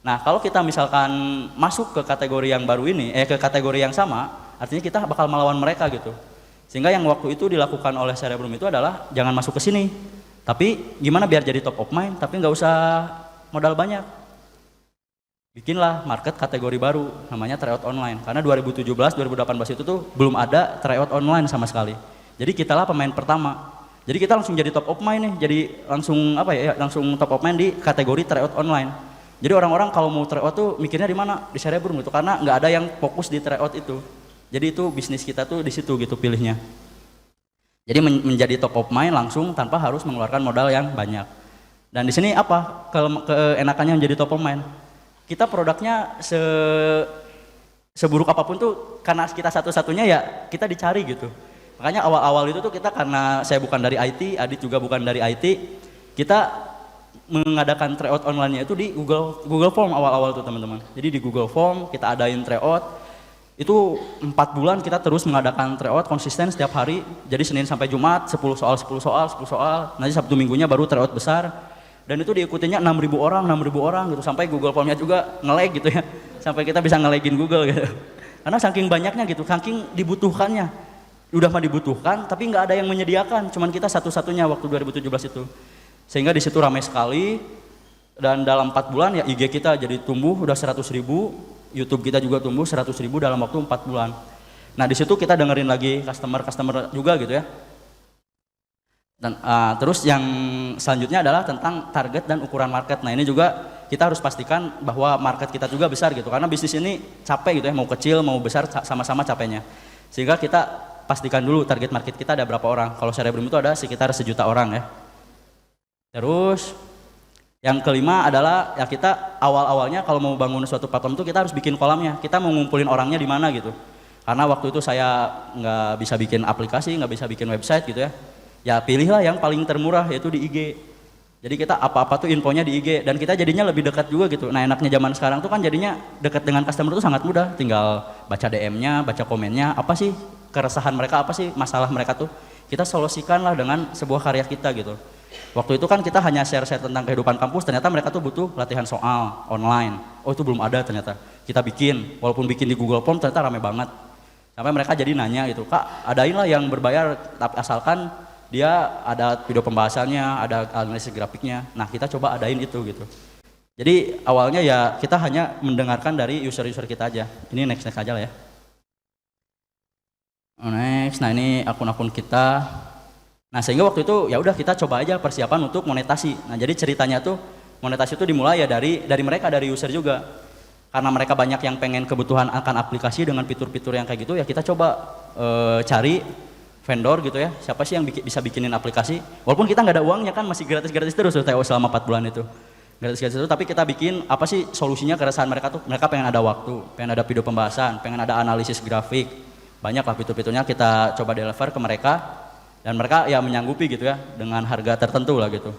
E: Nah kalau kita misalkan masuk ke kategori yang baru ini, ke kategori yang sama, artinya kita bakal melawan mereka gitu. Sehingga yang waktu itu dilakukan oleh Cerebrum itu adalah jangan masuk ke sini. Tapi gimana biar jadi top of mind, tapi nggak usah modal banyak. Bikinlah market kategori baru, namanya tryout online. Karena 2017, 2018 itu tuh belum ada tryout online sama sekali. Jadi kitalah pemain pertama. Jadi kita langsung jadi top of mind nih, jadi langsung langsung top of mind di kategori tryout online. Jadi orang-orang kalau mau tryout tuh mikirnya di mana? Di Cerebrum gitu, karena nggak ada yang fokus di tryout itu. Jadi itu bisnis kita tuh di situ gitu pilihnya. Jadi menjadi top of mind langsung tanpa harus mengeluarkan modal yang banyak. Dan di sini apa keenakannya menjadi top of mind? Kita produknya seburuk apapun tuh karena kita satu-satunya ya kita dicari gitu. Makanya awal-awal itu tuh kita karena saya bukan dari IT, Adit juga bukan dari IT, kita mengadakan tryout online-nya itu di Google Form awal-awal tuh teman-teman. Jadi di Google Form kita adain tryout. Itu 4 bulan kita terus mengadakan tryout konsisten setiap hari. Jadi Senin sampai Jumat 10 soal. Nanti Sabtu Minggunya baru tryout besar. Dan itu diikutinya 6.000 orang gitu. Sampai Google Form-nya juga nge-lag gitu ya. Sampai kita bisa nge-lagin Google gitu. Karena saking banyaknya gitu, saking dibutuhkannya. Udah mah dibutuhkan tapi nggak ada yang menyediakan. Cuman kita satu-satunya waktu 2017 itu. Sehingga di situ ramai sekali. Dan dalam 4 bulan ya IG kita jadi tumbuh udah 100.000. YouTube kita juga tumbuh 100.000 dalam waktu 4 bulan. Nah di situ kita dengerin lagi customer juga gitu ya. Dan terus yang selanjutnya adalah tentang target dan ukuran market. Nah ini juga kita harus pastikan bahwa market kita juga besar gitu. Karena bisnis ini capek gitu ya, mau kecil mau besar sama-sama capeknya. Sehingga kita pastikan dulu target market kita ada berapa orang. Kalau Cerebrum itu ada sekitar 1 juta orang ya. Terus yang kelima adalah ya kita awal-awalnya kalau mau bangun suatu platform itu kita harus bikin kolamnya. Kita mau ngumpulin orangnya di mana gitu. Karena waktu itu saya nggak bisa bikin aplikasi, nggak bisa bikin website gitu ya. Ya pilihlah yang paling termurah yaitu di IG. Jadi kita apa-apa tuh infonya di IG dan kita jadinya lebih dekat juga gitu. Nah enaknya zaman sekarang tuh kan jadinya dekat dengan customer itu sangat mudah. Tinggal baca DM-nya, baca komennya, apa sih keresahan mereka, apa sih masalah mereka tuh. Kita solusikanlah dengan sebuah karya kita gitu. Waktu itu kan kita hanya share-share tentang kehidupan kampus, ternyata mereka tuh butuh latihan soal online. Oh itu belum ada ternyata. Kita bikin, walaupun bikin di Google Form ternyata rame banget. Sampai mereka jadi nanya gitu, Kak adainlah yang berbayar, tapi asalkan dia ada video pembahasannya, ada analisis grafiknya. Nah kita coba adain itu gitu. Jadi awalnya ya kita hanya mendengarkan dari user-user kita aja. Ini next aja lah ya.
F: Next, nah ini akun-akun kita. Nah sehingga waktu itu ya udah kita coba aja persiapan untuk monetasi. Nah jadi ceritanya tuh monetasi itu dimulai ya dari mereka, dari user juga. Karena mereka banyak yang pengen kebutuhan akan aplikasi dengan fitur-fitur yang kayak gitu, ya kita coba cari vendor gitu ya. Siapa sih yang bisa bikinin aplikasi? Walaupun kita nggak ada uangnya kan, masih gratis-gratis terus TO selama 4 bulan itu. Gratis-gratis itu, tapi kita bikin apa sih solusinya keresahan mereka tuh. Mereka pengen ada waktu, pengen ada video pembahasan, pengen ada analisis grafik. Banyak lah fitur-fiturnya kita coba deliver ke mereka. Dan mereka ya menyanggupi gitu ya, dengan harga tertentu lah gitu.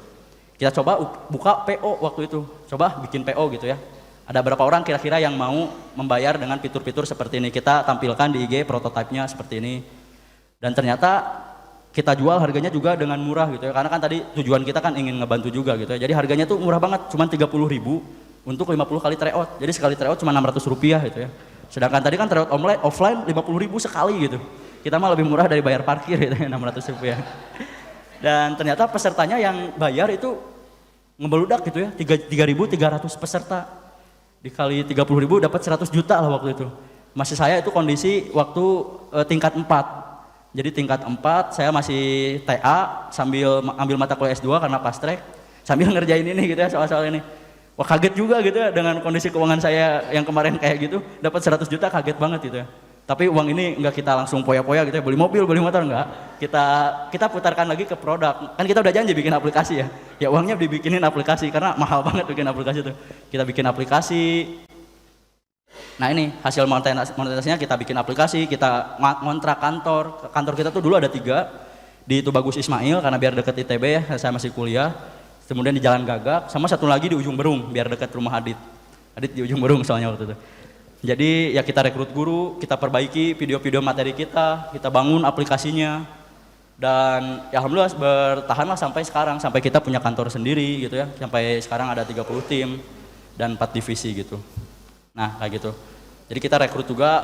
F: Kita coba buka PO waktu itu, coba bikin PO gitu ya. Ada berapa orang kira-kira yang mau membayar dengan fitur-fitur seperti ini. Kita tampilkan di IG prototipenya seperti ini. Dan ternyata kita jual harganya juga dengan murah gitu ya. Karena kan tadi tujuan kita kan ingin ngebantu juga gitu ya. Jadi harganya tuh murah banget, cuma 30.000 untuk 50 kali tryout. Jadi sekali tryout cuma 600 rupiah gitu ya. Sedangkan tadi kan tryout offline 50.000 sekali gitu. Kita mah lebih murah dari bayar parkir gitu ya, 600 rupiah. Dan ternyata pesertanya yang bayar itu ngebeludak gitu ya, 3.300 peserta. Dikali 30.000 dapat 100 juta lah waktu itu. Masih saya itu kondisi waktu tingkat 4. Jadi tingkat 4 saya masih TA sambil ambil mata kuliah S2 karena fast track. Sambil ngerjain ini gitu ya, soal-soal ini. Wah kaget juga gitu ya dengan kondisi keuangan saya yang kemarin kayak gitu. Dapat 100 juta kaget banget gitu ya. Tapi uang ini enggak kita langsung poya-poya gitu ya, beli mobil, beli motor enggak. Kita putarkan lagi ke produk. Kan kita udah janji bikin aplikasi ya. Ya uangnya dibikinin aplikasi karena mahal banget bikin aplikasi tuh. Kita bikin aplikasi. Nah ini hasil monetisasinya kita bikin aplikasi, kita ngontrak kantor. Kantor kita tuh dulu ada 3 di Tubagus Ismail karena biar deket ITB ya, saya masih kuliah. Kemudian di Jalan Gagak, sama satu lagi di Ujung Berung biar dekat rumah Adit. Adit di Ujung Berung soalnya waktu itu. Jadi ya kita rekrut guru, kita perbaiki video-video materi kita bangun aplikasinya. Dan ya alhamdulillah bertahanlah sampai sekarang, sampai kita punya kantor sendiri gitu ya. Sampai sekarang ada 30 tim dan 4 divisi gitu. Nah kayak gitu. Jadi kita rekrut juga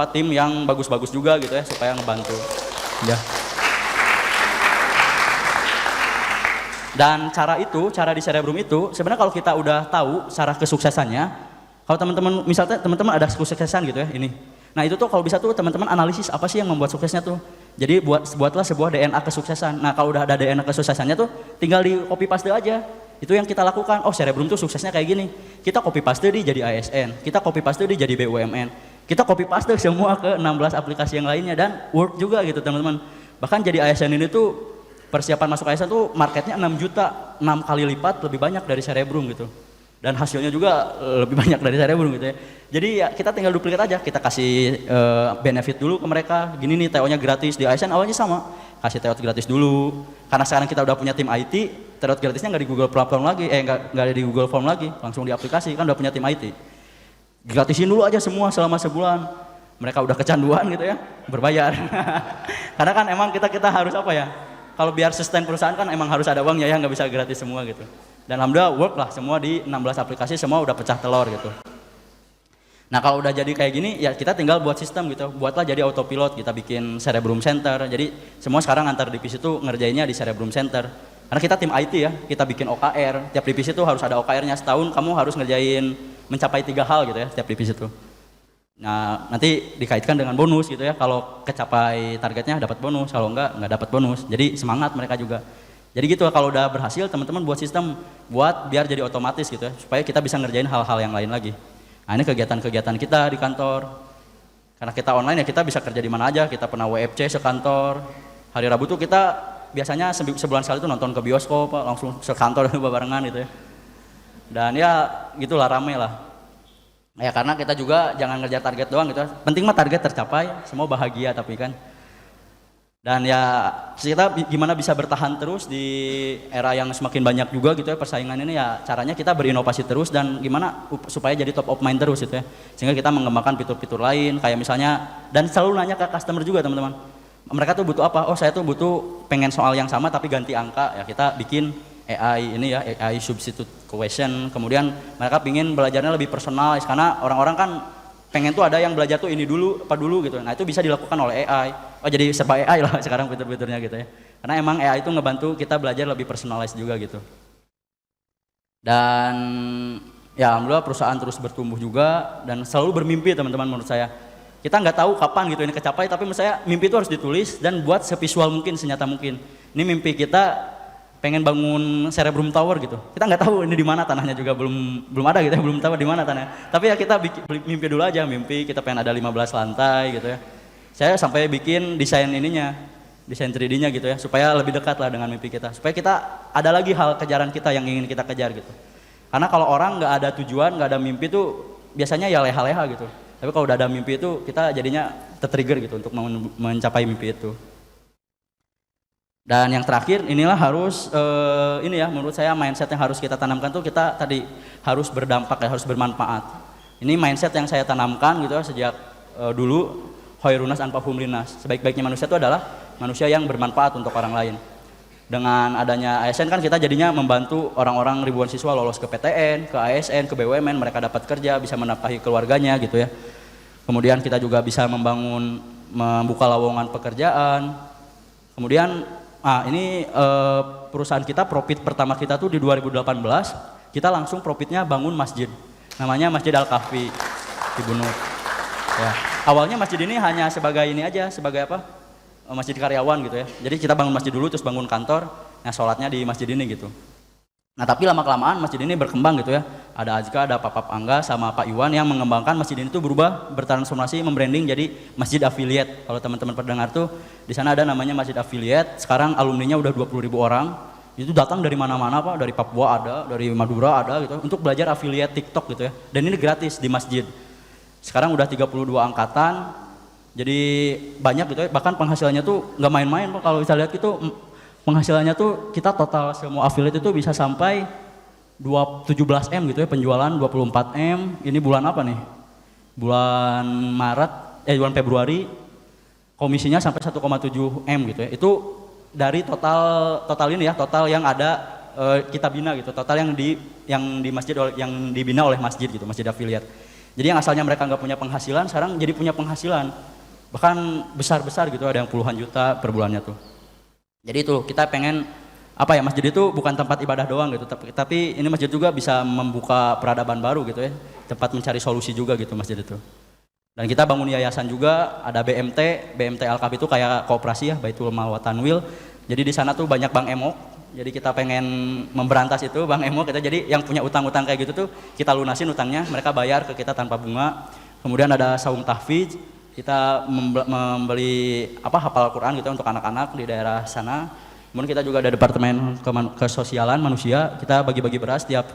F: tim yang bagus-bagus juga gitu ya supaya ngebantu. Ya. Dan cara di Cerebrum itu sebenarnya kalau kita udah tahu cara kesuksesannya, kalau teman-teman misalnya teman-teman ada kesuksesan gitu ya ini. Nah itu tuh kalau bisa tuh teman-teman analisis apa sih yang membuat suksesnya tuh. Jadi buatlah sebuah DNA kesuksesan. Nah kalau udah ada DNA kesuksesannya tuh tinggal di copy paste aja. Itu yang kita lakukan. Oh Cerebrum tuh suksesnya kayak gini. Kita copy paste di jadi ASN, kita copy paste di jadi BUMN. Kita copy paste semua ke 16 aplikasi yang lainnya dan work juga gitu teman-teman. Bahkan jadi ASN ini tuh persiapan masuk ASN tuh marketnya 6 juta, 6 kali lipat lebih banyak dari Cerebrum gitu. Dan hasilnya juga lebih banyak dari Cerebrum gitu ya. Jadi ya kita tinggal duplikat aja, kita kasih benefit dulu ke mereka. Gini nih TO-nya gratis, di ASN awalnya sama. Kasih TO gratis dulu. Karena sekarang kita udah punya tim IT, TO gratisnya nggak di Google Platform lagi, nggak ada di Google Form lagi, langsung di aplikasi, kan udah punya tim IT. Gratisin dulu aja semua selama sebulan. Mereka udah kecanduan gitu ya, berbayar. Karena kan emang kita harus apa ya, kalau biar sustain perusahaan kan emang harus ada uangnya ya, nggak bisa gratis semua gitu. Dan alhamdulillah work lah semua di 16 aplikasi semua udah pecah telur gitu. Nah kalau udah jadi kayak gini ya kita tinggal buat sistem gitu, buatlah jadi autopilot, kita bikin Cerebrum Center. Jadi semua sekarang antar divisi itu ngerjainnya di Cerebrum Center. Karena kita tim IT ya, kita bikin OKR, tiap divisi itu harus ada OKR-nya, setahun kamu harus ngerjain mencapai 3 hal gitu ya setiap divisi itu. Nah nanti dikaitkan dengan bonus gitu ya, kalau kecapai targetnya dapat bonus, kalau enggak dapat bonus. Jadi semangat mereka juga. Jadi gitu kalau udah berhasil teman-teman buat sistem buat biar jadi otomatis gitu ya, supaya kita bisa ngerjain hal-hal yang lain lagi. Nah ini kegiatan-kegiatan kita di kantor. Karena kita online ya kita bisa kerja di mana aja, kita pernah WFC sekantor. Hari Rabu tuh kita biasanya sebulan sekali tuh nonton ke bioskop, langsung sekantor barengan gitu ya. Dan ya gitulah rame lah. Ya karena kita juga jangan ngejar target doang gitu. Penting mah target tercapai, semua bahagia tapi kan. Dan ya kita gimana bisa bertahan terus di era yang semakin banyak juga gitu ya persaingan ini ya, caranya kita berinovasi terus dan gimana supaya jadi top of mind terus gitu ya. Sehingga kita mengembangkan fitur-fitur lain kayak misalnya, dan selalu nanya ke customer juga teman-teman. Mereka tuh butuh apa? Oh saya tuh butuh pengen soal yang sama tapi ganti angka, ya kita bikin AI ini ya, AI substitute question. Kemudian mereka pingin belajarnya lebih personalis karena orang-orang kan pengen tuh ada yang belajar tuh ini dulu apa dulu gitu. Nah itu bisa dilakukan oleh AI. Oh jadi serba AI lah sekarang fitur-fiturnya gitu ya. Karena emang AI itu ngebantu kita belajar lebih personalis juga gitu. Dan ya alhamdulillah perusahaan terus bertumbuh juga dan selalu bermimpi teman-teman menurut saya. Kita nggak tahu kapan gitu ini kecapai, tapi menurut saya mimpi itu harus ditulis dan buat sevisual mungkin, senyata mungkin. Ini mimpi kita pengen bangun Cerebrum Tower gitu. Kita nggak tahu ini di mana tanahnya juga belum ada gitu ya, belum tahu di mana tanahnya. Tapi ya kita mimpi dulu aja, mimpi kita pengen ada 15 lantai gitu ya. Saya sampai bikin desain ininya, desain 3D-nya gitu ya, supaya lebih dekat lah dengan mimpi kita. Supaya kita ada lagi hal kejaran kita yang ingin kita kejar gitu. Karena kalau orang nggak ada tujuan, nggak ada mimpi tuh biasanya ya leha-leha gitu. Tapi kalau udah ada mimpi itu kita jadinya tertrigger gitu untuk mencapai mimpi itu. Dan yang terakhir inilah harus ini ya, menurut saya mindset yang harus kita tanamkan tuh kita tadi harus berdampak ya, harus bermanfaat. Ini mindset yang saya tanamkan gitu ya, sejak dulu, khairunas anfa'uhum linnas. Sebaik-baiknya manusia itu adalah manusia yang bermanfaat untuk orang lain. Dengan adanya ASN kan kita jadinya membantu orang-orang ribuan siswa lolos ke PTN, ke ASN, ke BUMN, mereka dapat kerja, bisa menafkahi keluarganya gitu ya. Kemudian kita juga bisa membuka lowongan pekerjaan. Kemudian ini perusahaan kita, profit pertama kita tuh di 2018, kita langsung profitnya bangun masjid. Namanya Masjid Al-Kahfi di Bunut. Ya. Awalnya masjid ini hanya sebagai ini aja, sebagai apa? Masjid karyawan gitu ya. Jadi kita bangun masjid dulu terus bangun kantor, nah sholatnya di masjid ini gitu. Nah tapi lama-kelamaan masjid ini berkembang gitu ya. Ada Azka, ada Pak Angga sama Pak Iwan yang mengembangkan masjid ini tuh berubah, bertransformasi, membranding jadi masjid affiliate. Kalau teman-teman pendengar tuh di sana ada namanya masjid affiliate. Sekarang alumninya udah 20.000 orang. Itu datang dari mana-mana Pak, dari Papua ada, dari Madura ada gitu, untuk belajar affiliate TikTok gitu ya. Dan ini gratis di masjid. Sekarang udah 32 angkatan, jadi banyak gitu ya, bahkan penghasilannya tuh nggak main-main Pak. Kalau kita lihat gitu, penghasilannya tuh kita total semua affiliate itu bisa sampai 17M gitu ya, penjualan 24M, ini bulan apa nih? Bulan bulan Februari, komisinya sampai 1,7M gitu ya. Itu dari total ini ya, total yang ada kita bina gitu, total yang di masjid, yang dibina oleh masjid gitu, masjid affiliate. Jadi yang asalnya mereka nggak punya penghasilan, sekarang jadi punya penghasilan, bahkan besar-besar gitu, ada yang puluhan juta per bulannya tuh. Jadi itu kita pengen apa ya, masjid itu bukan tempat ibadah doang gitu, tapi ini masjid juga bisa membuka peradaban baru gitu ya, tempat mencari solusi juga gitu masjid itu. Dan kita bangun yayasan juga, ada BMT Al-Kahfi itu kayak kooperasi ya, Baitul Mal wa Tanwil. Jadi di sana tuh banyak bank emok. Jadi kita pengen memberantas itu Bang Emo kita, jadi yang punya utang-utang kayak gitu tuh kita lunasin utangnya, mereka bayar ke kita tanpa bunga. Kemudian ada saum tahfidz, kita membeli hafal Al-Qur'an gitu untuk anak-anak di daerah sana. Kemudian kita juga ada departemen kesosialan manusia, kita bagi-bagi beras tiap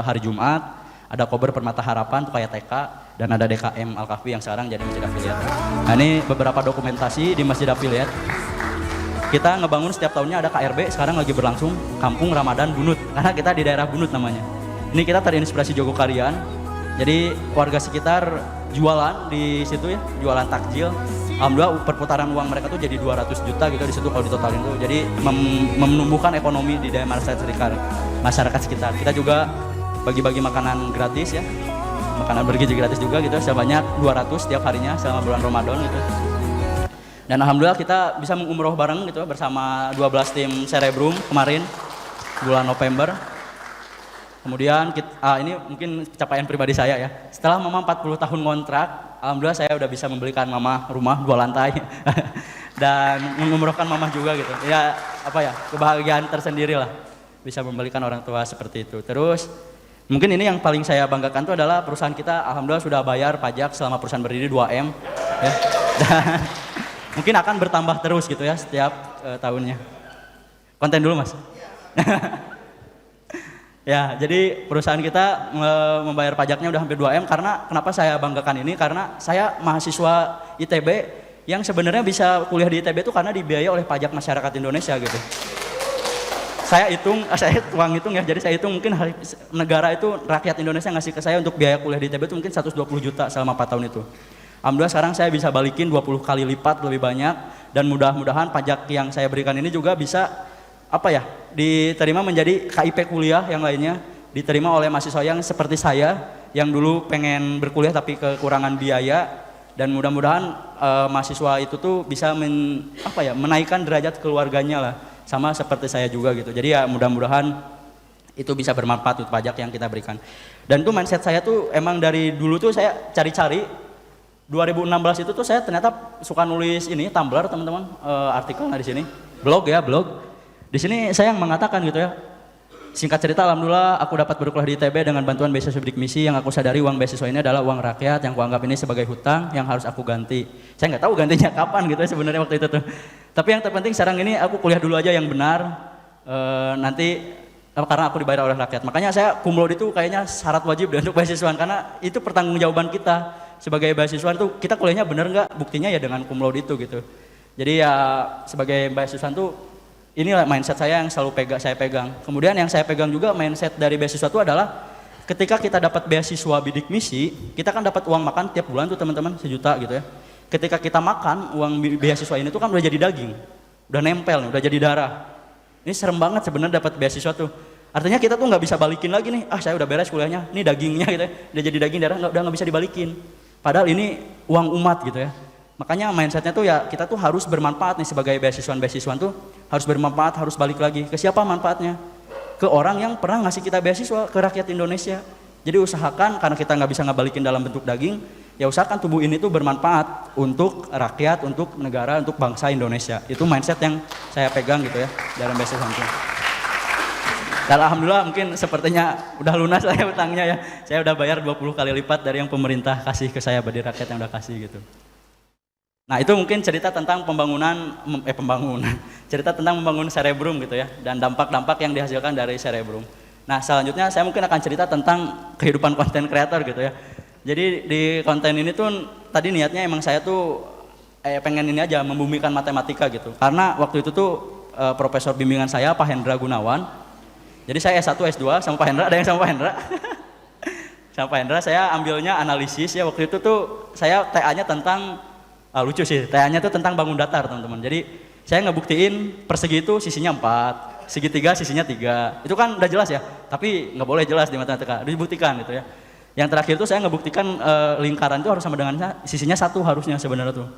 F: hari Jumat. Ada Kober Permata Harapan tuh kayak TK, dan ada DKM Al-Kahfi yang sekarang jadi masjid affiliate. Nah ini beberapa dokumentasi di masjid affiliate. Kita ngebangun setiap tahunnya ada KRB, sekarang lagi berlangsung Kampung Ramadan Bunut, karena kita di daerah Bunut namanya. Ini kita terinspirasi Jogokarian, jadi warga sekitar jualan di situ ya, jualan takjil. Alhamdulillah perputaran uang mereka tuh jadi 200 juta gitu di situ kalau ditotalin tuh. Jadi menumbuhkan ekonomi di daerah masyarakat sekitar. Kita juga bagi-bagi makanan gratis ya, makanan bergizi gratis juga gitu, sebanyak 200 setiap harinya selama bulan Ramadan gitu. Dan alhamdulillah kita bisa mengumroh bareng gitu bersama 12 tim Cerebrum kemarin bulan November. Kemudian ini mungkin pencapaian pribadi saya ya. Setelah Mama 40 tahun kontrak, alhamdulillah saya udah bisa membelikan Mama rumah 2 lantai dan mengumrohkan Mama juga gitu. Ya kebahagiaan tersendiri lah bisa membelikan orang tua seperti itu. Terus mungkin ini yang paling saya banggakan itu adalah perusahaan kita alhamdulillah sudah bayar pajak selama perusahaan berdiri 2M ya. Dan mungkin akan bertambah terus gitu ya setiap tahunnya. Konten dulu Mas. Ya, jadi perusahaan kita membayar pajaknya udah hampir 2M. Karena kenapa saya banggakan ini? Karena saya mahasiswa ITB yang sebenarnya bisa kuliah di ITB itu karena dibiayai oleh pajak masyarakat Indonesia gitu. Saya uang hitung ya, jadi saya hitung mungkin negara itu, rakyat Indonesia ngasih ke saya untuk biaya kuliah di ITB itu mungkin 120 juta selama 4 tahun itu. Alhamdulillah sekarang saya bisa balikin 20 kali lipat lebih banyak, dan mudah-mudahan pajak yang saya berikan ini juga bisa diterima menjadi KIP kuliah yang lainnya, diterima oleh mahasiswa yang seperti saya yang dulu pengen berkuliah tapi kekurangan biaya, dan mudah-mudahan mahasiswa itu tuh bisa menaikkan derajat keluarganya lah, sama seperti saya juga gitu. Jadi ya mudah-mudahan itu bisa bermanfaat untuk pajak yang kita berikan. Dan itu mindset saya tuh emang dari dulu tuh saya cari-cari 2016 itu tuh saya ternyata suka nulis ini Tumblr teman-teman, artikel di sini, blog. Di sini saya yang mengatakan gitu ya. Singkat cerita, alhamdulillah aku dapat berkuliah di ITB dengan bantuan beasiswa bidik misi yang aku sadari uang beasiswa ini adalah uang rakyat yang kuanggap ini sebagai hutang yang harus aku ganti. Saya nggak tahu gantinya kapan gitu ya sebenarnya waktu itu tuh. Tapi yang terpenting sekarang ini aku kuliah dulu aja yang benar, nanti karena aku dibayar oleh rakyat. Makanya saya cum laude itu kayaknya syarat wajib untuk beasiswaan karena itu pertanggungjawaban kita sebagai beasiswaan itu kita kuliahnya benar nggak, buktinya ya dengan cum laude itu gitu. Jadi ya sebagai beasiswaan tuh inilah mindset saya yang selalu saya pegang. Kemudian yang saya pegang juga mindset dari beasiswa itu adalah ketika kita dapat beasiswa bidik misi, kita kan dapat uang makan tiap bulan tuh teman-teman 1 juta gitu ya. Ketika kita makan uang beasiswa ini tuh kan udah jadi daging, udah nempel, udah jadi darah. Ini serem banget sebenarnya dapat beasiswa tuh. Artinya kita tuh nggak bisa balikin lagi nih, saya udah beres kuliahnya, ini dagingnya gitu ya, udah jadi daging darah, udah nggak bisa dibalikin. Padahal ini uang umat gitu ya. Makanya mindsetnya tuh ya kita tuh harus bermanfaat nih sebagai beasiswan tuh harus bermanfaat, harus balik lagi. Ke siapa manfaatnya? Ke orang yang pernah ngasih kita beasiswa, ke rakyat Indonesia. Jadi usahakan karena kita nggak bisa ngabalikin dalam bentuk daging, ya usahakan tubuh ini tuh bermanfaat untuk rakyat, untuk negara, untuk bangsa Indonesia. Itu mindset yang saya pegang gitu ya dalam beasiswa itu. Dan alhamdulillah mungkin sepertinya udah lunas lah ya utangnya ya. Saya udah bayar 20 kali lipat dari yang pemerintah kasih ke saya, dari rakyat yang udah kasih gitu. Nah itu mungkin cerita tentang cerita tentang membangun cerebrum gitu ya, dan dampak-dampak yang dihasilkan dari cerebrum. Nah selanjutnya saya mungkin akan cerita tentang kehidupan konten kreator gitu ya. Jadi di konten ini tuh tadi niatnya emang saya tuh pengen ini aja membumikan matematika gitu. Karena waktu itu tuh profesor bimbingan saya Pak Hendra Gunawan. Jadi saya S1 S2 sama Pak Hendra, ada yang sama Pak Hendra? Sama Pak Hendra saya ambilnya analisis ya, waktu itu tuh saya TA-nya tentang lucu sih, TA-nya itu tentang bangun datar teman-teman. Jadi saya ngebuktiin persegi itu sisinya 4, segitiga sisinya 3. Itu kan udah jelas ya, tapi nggak boleh jelas di matematika, dibuktikan gitu ya. Yang terakhir itu saya ngebuktikan lingkaran itu harus sama dengan sisinya 1 harusnya sebenarnya tuh.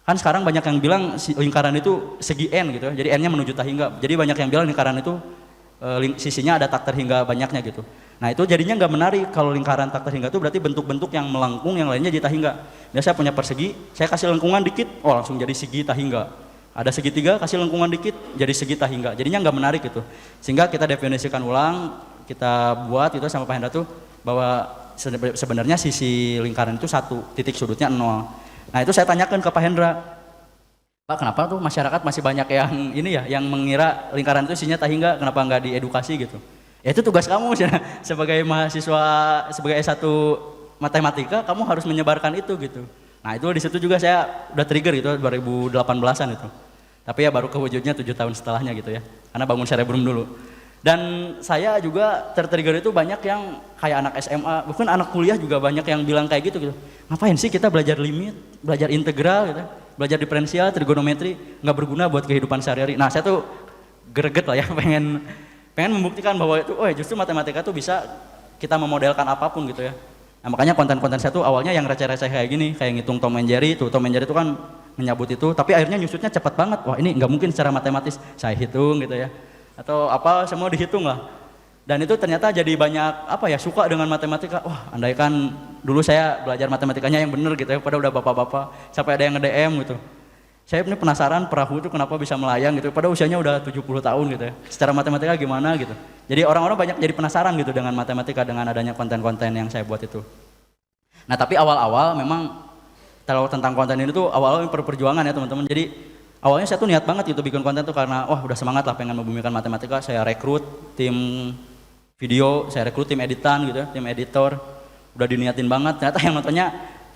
F: Kan sekarang banyak yang bilang lingkaran itu segi N gitu ya, jadi N-nya menuju tahingga. Jadi banyak yang bilang lingkaran itu sisinya ada tak terhingga banyaknya gitu. Nah itu jadinya nggak menarik kalau lingkaran tak terhingga itu berarti bentuk-bentuk yang melengkung, yang lainnya jadi tahingga. Biasa saya punya persegi, saya kasih lengkungan dikit, langsung jadi segi tahingga. Ada segitiga, kasih lengkungan dikit, jadi segi tahingga. Jadinya nggak menarik gitu. Sehingga kita definisikan ulang, kita buat itu sama Pak Hendra tuh bahwa sebenarnya sisi lingkaran itu 1, titik sudutnya 0. Nah itu saya tanyakan ke Pak Hendra, Pak kenapa tuh masyarakat masih banyak yang ini ya, yang mengira lingkaran itu isinya tahingga, kenapa nggak diedukasi gitu? Ya itu tugas kamu sebagai mahasiswa, sebagai S1 matematika, kamu harus menyebarkan itu gitu. Nah itu di situ juga saya udah trigger gitu 2018-an itu. Tapi ya baru kewujudnya 7 tahun setelahnya gitu ya. Karena bangun cerebrum dulu. Dan saya juga tertrigger itu banyak yang kayak anak SMA, bahkan anak kuliah juga banyak yang bilang kayak gitu. Ngapain sih kita belajar limit, belajar integral gitu, belajar diferensial, trigonometri, nggak berguna buat kehidupan sehari-hari. Nah saya tuh greget lah ya, pengen membuktikan bahwa itu, justru matematika tuh bisa kita memodelkan apapun gitu ya. Nah makanya konten-konten saya tuh awalnya yang receh-receh kayak gini, kayak ngitung Tom and Jerry, Tom and Jerry itu kan menyabut itu, tapi akhirnya nyusutnya cepat banget. Wah ini nggak mungkin secara matematis, saya hitung gitu ya. Atau apa semua dihitung lah. Dan itu ternyata jadi banyak suka dengan matematika. Wah andaikan dulu saya belajar matematikanya yang bener gitu ya, pada udah bapak-bapak, sampai ada yang nge-DM gitu. Saya ini penasaran perahu itu kenapa bisa melayang gitu, pada usianya udah 70 tahun gitu ya. Secara matematika gimana gitu. Jadi orang-orang banyak jadi penasaran gitu dengan matematika, dengan adanya konten-konten yang saya buat itu. Nah tapi awal-awal memang kalau tentang konten ini tuh awal-awal perjuangan ya teman-teman. Jadi awalnya saya tuh niat banget gitu bikin konten tuh karena udah semangat lah pengen membumikan matematika. Saya rekrut tim video, saya rekrut tim editan gitu ya, tim editor. Udah diniatin banget, ternyata yang nontonnya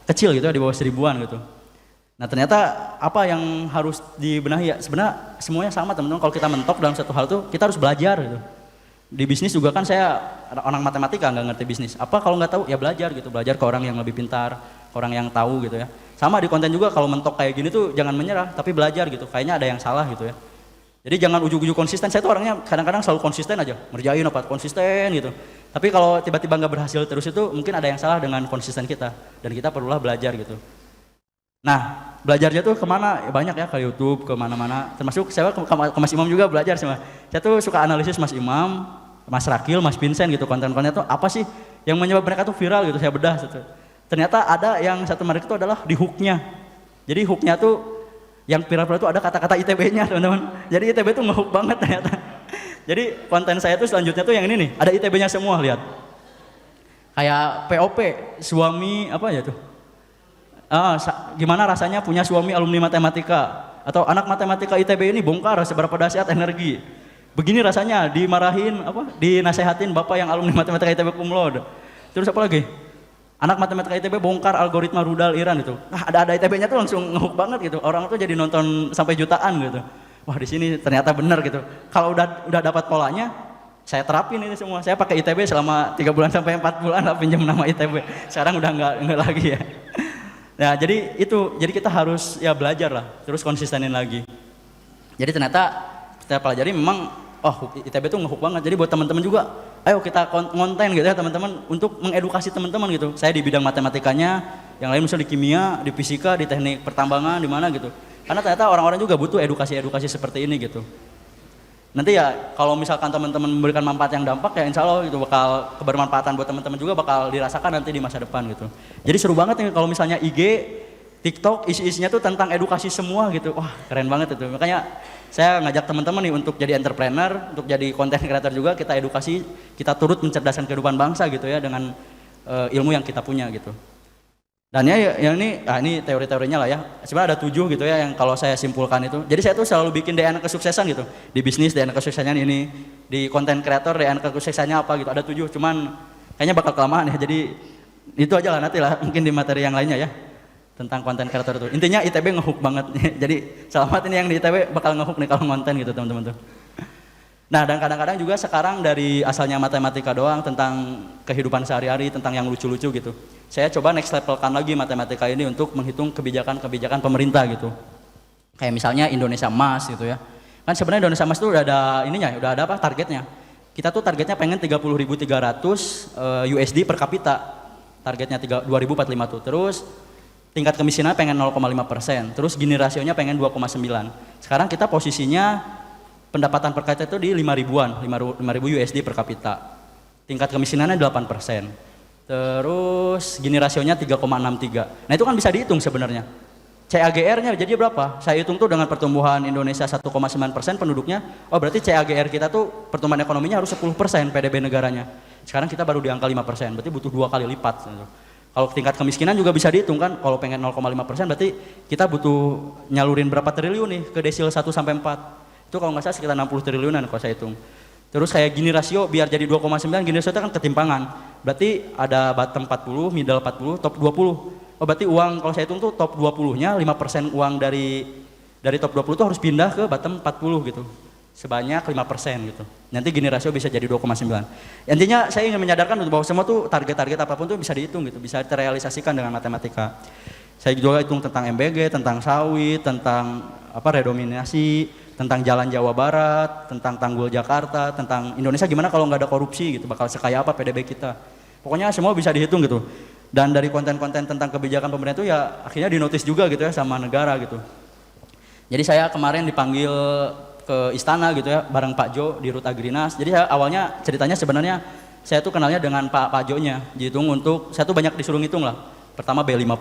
F: kecil gitu ya, di bawah 1000-an gitu. Nah ternyata apa yang harus dibenahi ya, sebenarnya semuanya sama teman-teman. Kalau kita mentok dalam satu hal tuh kita harus belajar gitu. Di bisnis juga kan saya orang matematika nggak ngerti bisnis. Apa kalau nggak tahu ya belajar gitu, belajar ke orang yang lebih pintar, ke orang yang tahu gitu ya. Sama di konten juga kalau mentok kayak gini tuh jangan menyerah, tapi belajar gitu. Kayaknya ada yang salah gitu ya. Jadi jangan ujug-ujug konsisten. Saya tuh orangnya kadang-kadang selalu konsisten aja, ngerjain konsisten gitu. Tapi kalau tiba-tiba nggak berhasil terus itu mungkin ada yang salah dengan konsisten kita, dan kita perlulah belajar gitu. Nah, belajarnya tuh kemana? Ya banyak ya, ke YouTube, kemana-mana. Termasuk saya ke Mas Imam juga belajar sih. Saya tuh suka analisis Mas Imam, Mas Rakil, Mas Vincent gitu, konten-kontennya tuh apa sih yang menyebabkan mereka tuh viral gitu, saya bedah gitu. ternyata ada yang satu menarik itu adalah di hook-nya. Jadi hook-nya tuh yang viral itu ada kata-kata ITB-nya teman-teman. Jadi ITB tuh nge-hook banget ternyata. Jadi konten saya tuh selanjutnya tuh yang ini nih, ada ITB-nya semua, lihat. Kayak POP, suami apa ya tuh? Gimana rasanya punya suami alumni matematika? Atau anak matematika ITB ini bongkar seberapa dahsyat energi. Begini rasanya dimarahin, dinasehatin bapak yang alumni matematika ITB cum laude. Terus apa lagi? Anak matematika ITB bongkar algoritma rudal Iran itu. Ada ITB-nya tuh langsung ngehook banget gitu. Orang tuh jadi nonton sampai jutaan gitu. Wah, di sini ternyata benar gitu. Kalau udah dapat polanya, saya terapin ini semua. Saya pakai ITB selama 3 bulan sampai 4 bulan lah pinjam nama ITB. Sekarang udah enggak lagi ya. Nah, jadi kita harus ya belajar lah, terus konsistenin lagi. Jadi ternyata kita pelajari memang ITB tuh ngehook banget. Jadi buat teman-teman juga, ayo kita konten gitu ya teman-teman untuk mengedukasi teman-teman gitu. Saya di bidang matematikanya, yang lain misalnya di kimia, di fisika, di teknik pertambangan, di mana gitu. Karena ternyata orang-orang juga butuh edukasi-edukasi seperti ini gitu. Nanti ya kalau misalkan teman-teman memberikan manfaat yang dampak ya insya Allah itu bakal kebermanfaatan buat teman-teman juga bakal dirasakan nanti di masa depan gitu. Jadi seru banget nih kalau misalnya IG, TikTok isi-isinya tuh tentang edukasi semua gitu. Wah, keren banget itu. Makanya saya ngajak teman-teman nih untuk jadi entrepreneur, untuk jadi content creator juga, kita edukasi, kita turut mencerdaskan kehidupan bangsa gitu ya dengan ilmu yang kita punya gitu. Dan ya yang ini teori-teorinya lah ya. Sebenarnya ada 7 gitu ya yang kalau saya simpulkan itu. Jadi saya tuh selalu bikin DNA kesuksesan gitu. Di bisnis DNA kesuksesannya ini, di content creator DNA kesuksesannya apa gitu. Ada 7, cuman kayaknya bakal kelamaan ya. Jadi itu aja lah nanti lah mungkin di materi yang lainnya ya. Tentang konten kreator itu. Intinya ITB ngehook banget. Jadi selamat ini yang di ITB bakal ngehook nih kalau konten gitu teman-teman tuh. Nah, dan kadang-kadang juga sekarang dari asalnya matematika doang tentang kehidupan sehari-hari, tentang yang lucu-lucu gitu. Saya coba next levelkan lagi matematika ini untuk menghitung kebijakan-kebijakan pemerintah gitu. Kayak misalnya Indonesia Emas gitu ya. Kan sebenarnya Indonesia Emas itu udah ada ininya, udah ada targetnya. Kita tuh targetnya pengen 30.300 USD per kapita. Targetnya 2045 tuh. Terus tingkat kemiskinan pengen 0,5%, terus Gini rasionya pengen 2,9. Sekarang kita posisinya pendapatan per kapita itu di 5.000-an, 5.000 USD per kapita. Tingkat kemiskinannya 8%. Terus Gini rasionya 3,63. Nah, itu kan bisa dihitung sebenarnya. CAGR-nya jadi berapa? Saya hitung tuh dengan pertumbuhan Indonesia 1,9% penduduknya. Oh, berarti CAGR kita tuh pertumbuhan ekonominya harus 10% PDB negaranya. Sekarang kita baru di angka 5%, berarti butuh 2 kali lipat. Kalau tingkat kemiskinan juga bisa dihitung kan, kalau pengen 0,5% berarti kita butuh nyalurin berapa triliun nih ke desil 1 sampai 4. Itu kalau nggak salah sekitar 60 triliunan kalau saya hitung. Terus kayak Gini rasio biar jadi 2,9, Gini rasio itu kan ketimpangan. Berarti ada bottom 40, middle 40, top 20. Oh, berarti uang kalau saya hitung tuh top 20-nya 5% uang dari top 20 itu harus pindah ke bottom 40 gitu. Sebanyak 5% gitu. Nanti Gini rasio bisa jadi 2,9. Intinya saya ingin menyadarkan bahwa semua tuh target-target apapun tuh bisa dihitung gitu, bisa terrealisasikan dengan matematika. Saya juga hitung tentang MBG, tentang sawit, tentang redominasi, tentang jalan Jawa Barat, tentang tanggul Jakarta, tentang Indonesia gimana kalau nggak ada korupsi gitu, bakal sekaya apa PDB kita. Pokoknya semua bisa dihitung gitu. Dan dari konten-konten tentang kebijakan pemerintah itu ya akhirnya dinotis juga gitu ya sama negara gitu. Jadi saya kemarin dipanggil ke istana gitu ya bareng Pak Jo di Rut Agrinas. Jadi awalnya ceritanya sebenarnya saya tuh kenalnya dengan Pak Jo-nya. Dihitung untuk saya tuh banyak disuruh ngitung lah. Pertama B50,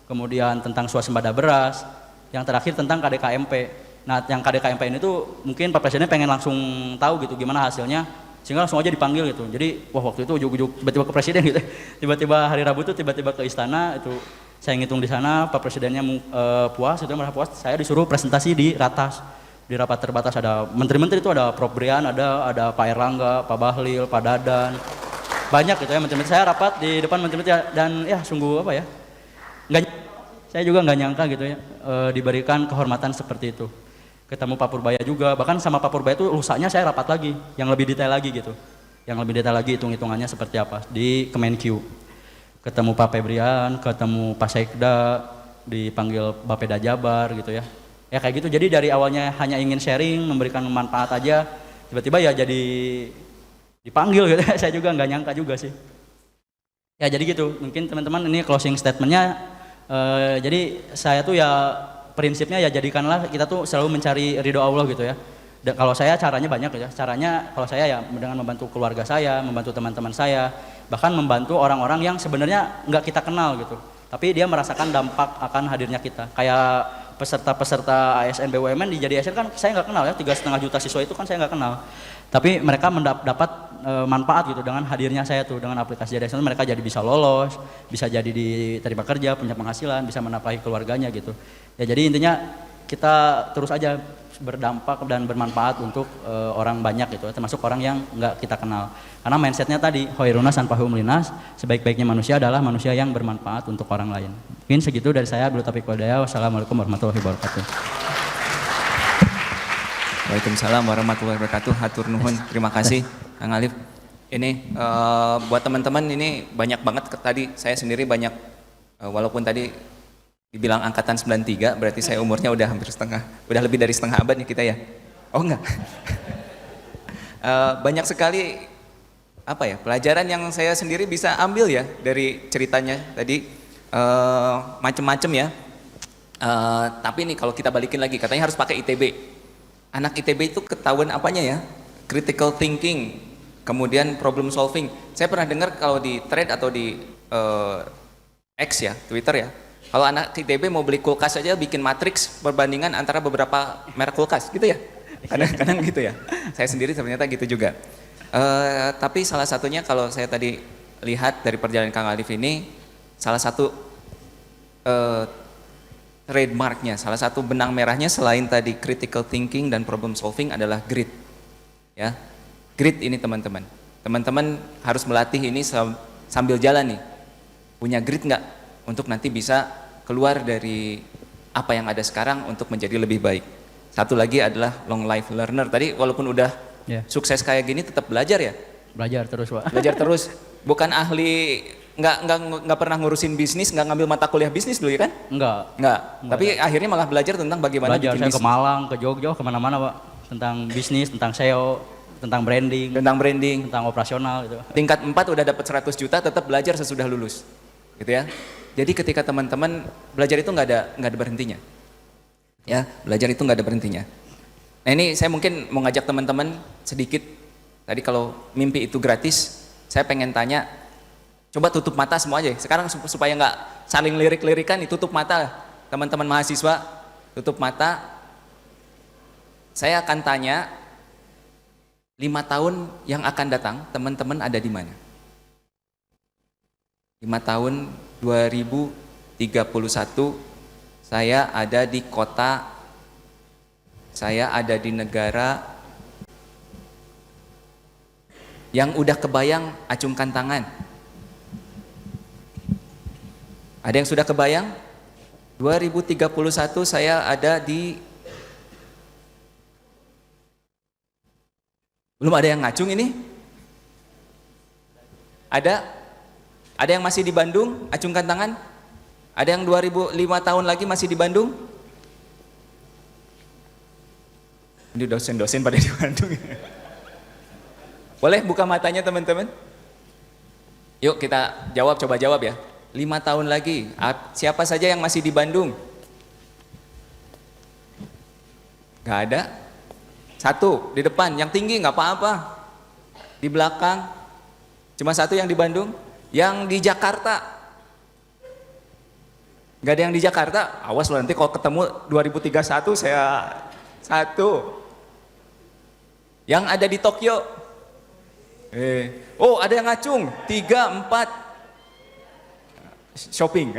F: kemudian tentang swasembada beras, yang terakhir tentang KDKMP. Nah, yang KDKMP ini tuh mungkin Pak Presiden pengen langsung tahu gitu gimana hasilnya, sehingga langsung aja dipanggil gitu. Jadi, waktu itu ujuk-ujuk tiba-tiba ke Presiden gitu. Tiba-tiba hari Rabu tuh tiba-tiba ke istana itu saya ngitung di sana, Pak Presidennya puas, itu merasa puas. Saya disuruh presentasi di Ratas. Di rapat terbatas ada menteri-menteri itu ada Prof Brian, ada Pak Erlangga, Pak Bahlil, Pak Dadan. Banyak gitu ya menteri-menteri. Saya rapat di depan menteri-menteri dan ya sungguh apa ya? Saya juga nggak nyangka gitu ya diberikan kehormatan seperti itu. Ketemu Pak Purbaya juga, bahkan sama Pak Purbaya itu lusanya saya rapat lagi, yang lebih detail lagi gitu. Yang lebih detail lagi hitung-hitungannya seperti apa di Kemenq. Ketemu Pak Febrian, ketemu Pak Sekda, dipanggil Bapeda Jabar gitu ya. Ya kayak gitu, jadi dari awalnya hanya ingin sharing, memberikan manfaat aja, tiba-tiba ya jadi dipanggil gitu ya, saya juga nggak nyangka juga sih. Ya jadi gitu, mungkin teman-teman ini closing statementnya, jadi saya tuh ya prinsipnya ya jadikanlah kita tuh selalu mencari ridho Allah gitu ya. Dan kalau saya caranya banyak ya. Caranya kalau saya ya dengan membantu keluarga saya, membantu teman-teman saya, bahkan membantu orang-orang yang sebenarnya nggak kita kenal gitu. Tapi dia merasakan dampak akan hadirnya kita. Kayak peserta-peserta ASN BUMN di Jadi ASN kan saya nggak kenal ya, 3,5 juta siswa itu kan saya nggak kenal. Tapi mereka mendapat manfaat gitu dengan hadirnya saya tuh, dengan aplikasi Jadi ASN mereka jadi bisa lolos, bisa jadi diterima kerja, punya penghasilan, bisa menafkahi keluarganya gitu. Ya jadi intinya kita terus aja berdampak dan bermanfaat untuk orang banyak gitu, termasuk orang yang nggak kita kenal. Karena mindsetnya tadi, hoirunas tanpa linas, sebaik-baiknya manusia adalah manusia yang bermanfaat untuk orang lain. Mungkin segitu dari saya, Abdul Taufiq Wadaya. Wassalamualaikum warahmatullahi wabarakatuh.
D: Waalaikumsalam warahmatullahi wabarakatuh. Hatur nuhun. Terima kasih Kang Alif. Ini buat teman-teman ini banyak banget tadi saya sendiri banyak walaupun tadi dibilang angkatan 93 berarti saya umurnya udah hampir setengah, udah lebih dari setengah abad nih kita ya. Oh enggak. Banyak sekali apa ya pelajaran yang saya sendiri bisa ambil ya dari ceritanya tadi macem-macem ya. Tapi nih kalau kita balikin lagi katanya harus pakai ITB. Anak ITB itu ketahuan apanya ya? Critical thinking, kemudian problem solving. Saya pernah dengar kalau di thread atau di X ya, Twitter ya. Kalau anak ITB mau beli kulkas aja bikin matriks perbandingan antara beberapa merek kulkas, gitu ya? Kadang-kadang gitu ya. Saya sendiri ternyata gitu juga. Tapi salah satunya kalau saya tadi lihat dari perjalanan Kang Alif ini, salah satu trademarknya, salah satu benang merahnya selain tadi critical thinking dan problem solving adalah grit. Ya, grit ini teman-teman. Teman-teman harus melatih ini sambil jalan nih. Punya grit nggak untuk nanti bisa keluar dari apa yang ada sekarang untuk menjadi lebih baik. Satu lagi adalah long life learner. Tadi walaupun udah sukses kayak gini tetap belajar ya.
F: Belajar terus Pak.
D: Belajar terus. Bukan ahli nggak pernah ngurusin bisnis, nggak ngambil mata kuliah bisnis dulu ya kan? Nggak. Tapi akhirnya malah belajar tentang bagaimana
F: belajar.
D: bikin
F: Saya
D: bisnis.
F: ke Malang, ke Jogja, kemana-mana Pak. Tentang bisnis, tentang SEO, tentang branding, tentang operasional gitu.
D: Tingkat 4 udah dapat 100 juta tetap belajar sesudah lulus. Gitu ya. Jadi ketika teman-teman belajar itu nggak ada berhentinya. Ya, belajar itu nggak ada berhentinya. Nah ini saya mungkin mau ngajak teman-teman sedikit. Tadi kalau mimpi itu gratis, saya pengen tanya, coba tutup mata semua aja. Sekarang supaya nggak saling lirik-lirikan, tutup mata teman-teman mahasiswa, tutup mata. Saya akan tanya, 5 tahun yang akan datang, teman-teman ada di mana? 5 tahun 2031, saya ada di kota, saya ada di negara. Yang udah kebayang, acungkan tangan. Ada yang sudah kebayang? 2031 saya ada di... Belum ada yang ngacung ini? Ada? Ada yang masih di Bandung? Acungkan tangan. Ada yang 2005 tahun lagi masih di Bandung? Ini dosen-dosen pada di Bandung. Boleh buka matanya teman-teman? Yuk kita jawab, coba jawab ya. 5 tahun lagi, siapa saja yang masih di Bandung? Gak ada. 1 di depan, yang tinggi nggak apa-apa. Di belakang, cuma 1 yang di Bandung. Yang di Jakarta, nggak ada yang di Jakarta. Awas loh nanti kalau ketemu 2031 saya 1. Yang ada di Tokyo. Oh ada yang ngacung 3, 4 shopping.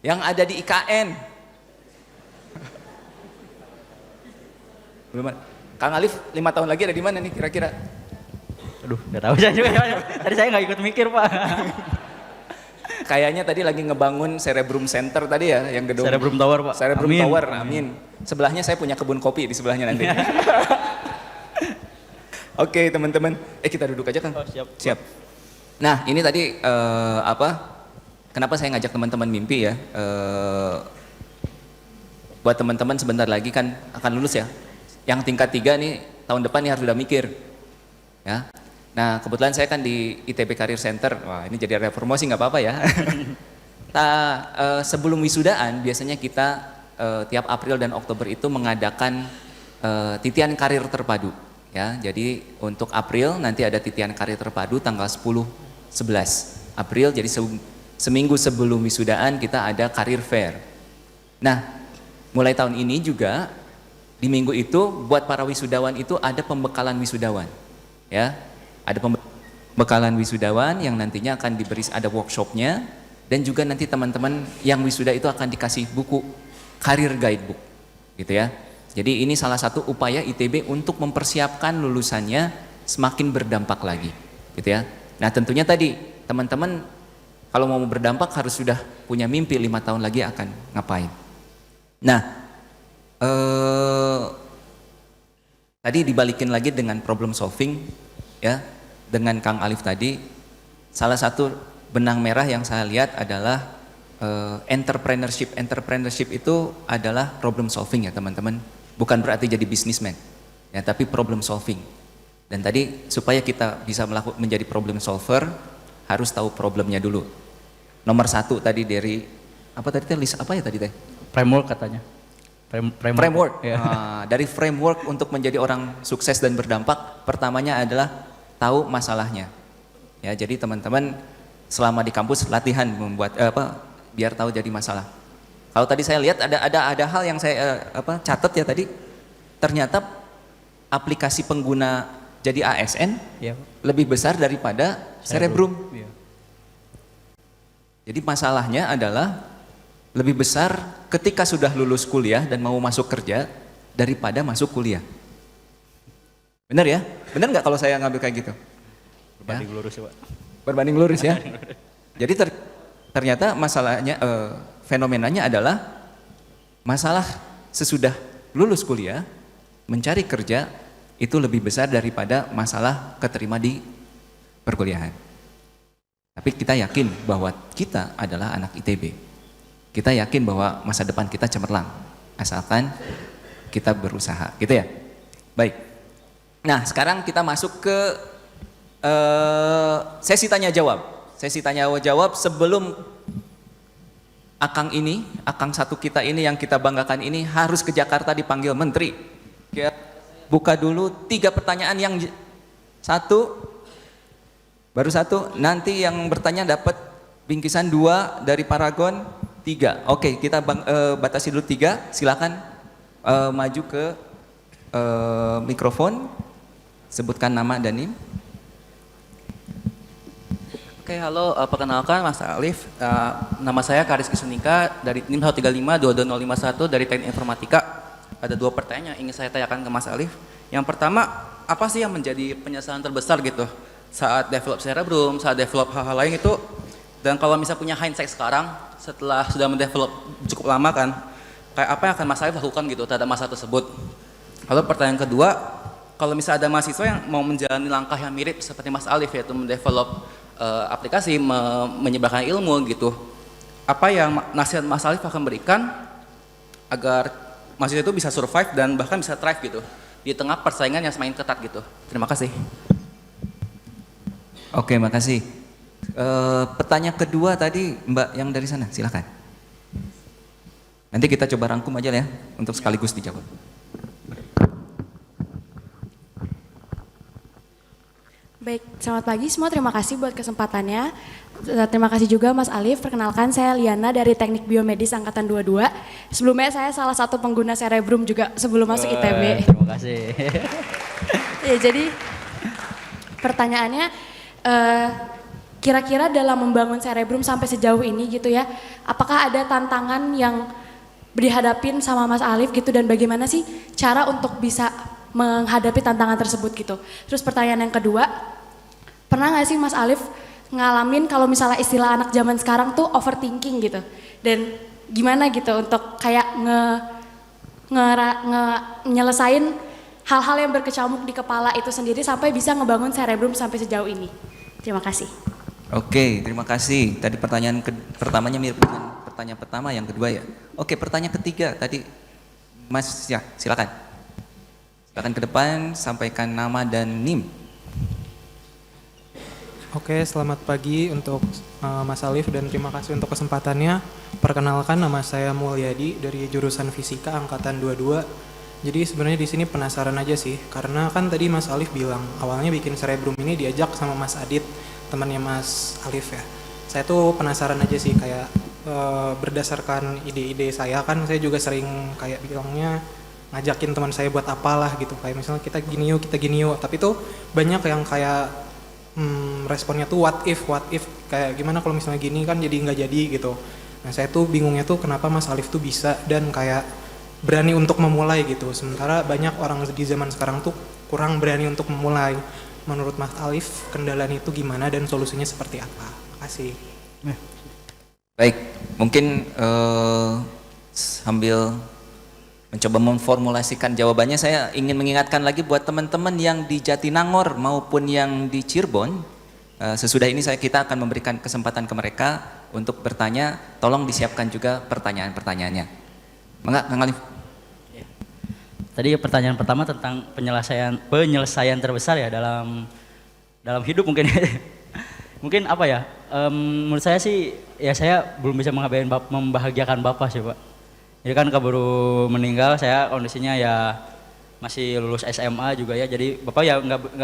D: Yang ada di IKN. Belum. Kang Alif 5 tahun lagi ada di mana nih kira-kira?
F: Aduh, nggak tahu saya juga. Tadi saya nggak ikut mikir Pak.
D: Kayaknya tadi lagi ngebangun Cerebrum Center tadi ya, yang gedung
F: Cerebrum Tower Pak.
D: Cerebrum
F: Amin.
D: Tower, amin. Sebelahnya saya punya kebun kopi di sebelahnya nanti. Oke teman-teman, kita duduk aja Kang.
F: Oh, siap.
D: Siap. Nah ini tadi kenapa saya ngajak teman-teman mimpi ya? Buat teman-teman sebentar lagi kan akan lulus ya. Yang tingkat 3 nih tahun depan nih harus udah mikir. Ya. Nah kebetulan saya kan di ITB Career Center. Wah ini jadi reformasi nggak apa-apa ya. Sebelum wisudaan biasanya kita tiap April dan Oktober itu mengadakan titian karir terpadu. Ya, jadi untuk April nanti ada titian karir terpadu tanggal 10-11 April. Jadi seminggu sebelum wisudaan kita ada karir fair. Nah, mulai tahun ini juga di minggu itu buat para wisudawan itu ada pembekalan wisudawan. Ya, ada pembekalan wisudawan yang nantinya akan diberi, ada workshopnya, dan juga nanti teman-teman yang wisuda itu akan dikasih buku karir guidebook, gitu ya. Jadi ini salah satu upaya ITB untuk mempersiapkan lulusannya semakin berdampak lagi, gitu ya. Nah tentunya tadi teman-teman kalau mau berdampak harus sudah punya mimpi 5 tahun lagi akan ngapain. Nah, tadi dibalikin lagi dengan problem solving, ya, dengan Kang Alif tadi. Salah satu benang merah yang saya lihat adalah entrepreneurship. Entrepreneurship itu adalah problem solving ya teman-teman. Bukan berarti jadi businessman, ya, tapi problem solving. Dan tadi supaya kita bisa menjadi problem solver harus tahu problemnya dulu. Nomor 1 tadi dari apa tadi list apa ya tadi teh?
F: Framework katanya.
D: Framework.
F: Ya.
D: Dari framework untuk menjadi orang sukses dan berdampak, pertamanya adalah tahu masalahnya. Ya, jadi teman-teman selama di kampus latihan membuat biar tahu jadi masalah. Kalau tadi saya lihat ada hal yang saya catat ya tadi, ternyata aplikasi pengguna jadi ASN lebih besar daripada Cerebrum.
F: Ya.
D: Jadi masalahnya adalah lebih besar ketika sudah lulus kuliah dan mau masuk kerja daripada masuk kuliah. Benar ya? Benar nggak kalau saya ngambil kayak gitu?
F: Berbanding lurus ya Pak.
D: Berbanding lurus ya. Jadi ternyata masalahnya fenomenanya adalah masalah sesudah lulus kuliah mencari kerja itu lebih besar daripada masalah keterima di perkuliahan. Tapi kita yakin bahwa kita adalah anak ITB. Kita yakin bahwa masa depan kita cemerlang asalkan kita berusaha, gitu ya. Baik. Nah, sekarang kita masuk ke sesi tanya jawab. Sesi tanya jawab sebelum Akang satu kita ini yang kita banggakan ini harus ke Jakarta dipanggil menteri. Buka dulu 3 pertanyaan yang baru satu, nanti yang bertanya dapat bingkisan 2 dari Paragon 3. Oke, kita batasi dulu 3. Silakan maju ke mikrofon, sebutkan nama dan NIM.
G: Oke, halo, perkenalkan Mas Alif. Nama saya Karis Kisunika dari NIM 135-22051 dari Teknik Informatika. Ada 2 pertanyaan yang ingin saya tanyakan ke Mas Alif. Yang pertama, apa sih yang menjadi penyesalan terbesar gitu saat develop Cerebrum, saat develop hal-hal lain itu? Dan kalau misalnya punya hindsight sekarang, setelah sudah mendevelop cukup lama kan, kayak apa yang akan Mas Alif lakukan gitu terhadap masalah tersebut? Lalu pertanyaan kedua, kalau misalnya ada mahasiswa yang mau menjalani langkah yang mirip seperti Mas Alif, yaitu mendevelop aplikasi, menyebarkan ilmu gitu, apa yang nasihat Mas Alif akan berikan agar mahasiswa itu bisa survive dan bahkan bisa thrive gitu di tengah persaingan yang semakin ketat gitu? Terima kasih.
D: Oke, makasih. Pertanyaan kedua tadi Mbak yang dari sana, silakan. Nanti kita coba rangkum aja ya untuk sekaligus dijawab.
H: Baik, selamat pagi semua. Terima kasih buat kesempatannya. Terima kasih juga Mas Alif. Perkenalkan saya Liana dari Teknik Biomedis Angkatan 22. Sebelumnya saya salah satu pengguna Cerebrum juga sebelum masuk ITB.
F: Terima kasih.
H: Ya, jadi pertanyaannya, kira-kira dalam membangun Cerebrum sampai sejauh ini gitu ya, apakah ada tantangan yang dihadapin sama Mas Alif gitu, dan bagaimana sih cara untuk bisa menghadapi tantangan tersebut gitu. Terus pertanyaan yang kedua, pernah nggak sih Mas Alif ngalamin kalau misalnya istilah anak zaman sekarang tuh overthinking gitu, dan gimana gitu untuk kayak nyelesain hal-hal yang berkecamuk di kepala itu sendiri sampai bisa ngebangun Cerebrum sampai sejauh ini. Terima kasih.
D: Oke, terima kasih. Tadi pertanyaan pertamanya mirip dengan pertanyaan pertama, yang kedua ya. Oke, pertanyaan ketiga tadi Mas, ya silakan. Silakan ke depan, sampaikan nama dan NIM.
I: Oke, selamat pagi untuk Mas Alif dan terima kasih untuk kesempatannya. Perkenalkan, nama saya Mulyadi dari jurusan Fisika Angkatan 22. Jadi sebenarnya di sini penasaran aja sih, karena kan tadi Mas Alif bilang awalnya bikin Cerebrum ini diajak sama Mas Adit, temannya Mas Alif ya. Saya tuh penasaran aja sih kayak berdasarkan ide-ide saya kan saya juga sering kayak bilangnya ngajakin teman saya buat apalah gitu, kayak misalnya kita gini yuk, tapi tuh banyak yang kayak responnya tuh what if, kayak gimana kalau misalnya gini kan jadi nggak jadi gitu. Nah saya tuh bingungnya tuh kenapa Mas Alif tuh bisa dan kayak berani untuk memulai gitu, sementara banyak orang di zaman sekarang tuh kurang berani untuk memulai. Menurut Mas Alif kendalanya itu gimana dan solusinya seperti apa? Makasih.
D: Baik, mungkin sambil mencoba memformulasikan jawabannya, saya ingin mengingatkan lagi buat teman-teman yang di Jatinangor maupun yang di Cirebon, sesudah ini kita akan memberikan kesempatan ke mereka untuk bertanya, tolong disiapkan juga pertanyaan-pertanyaannya. Mangga, Kang Alif.
F: Tadi pertanyaan pertama tentang penyelesaian terbesar ya dalam hidup mungkin. Mungkin apa ya? Menurut saya sih ya saya belum bisa membahagiakan Bapak sih, Pak. Jadi kan keburu meninggal, saya kondisinya ya masih lulus SMA juga ya. Jadi Bapak ya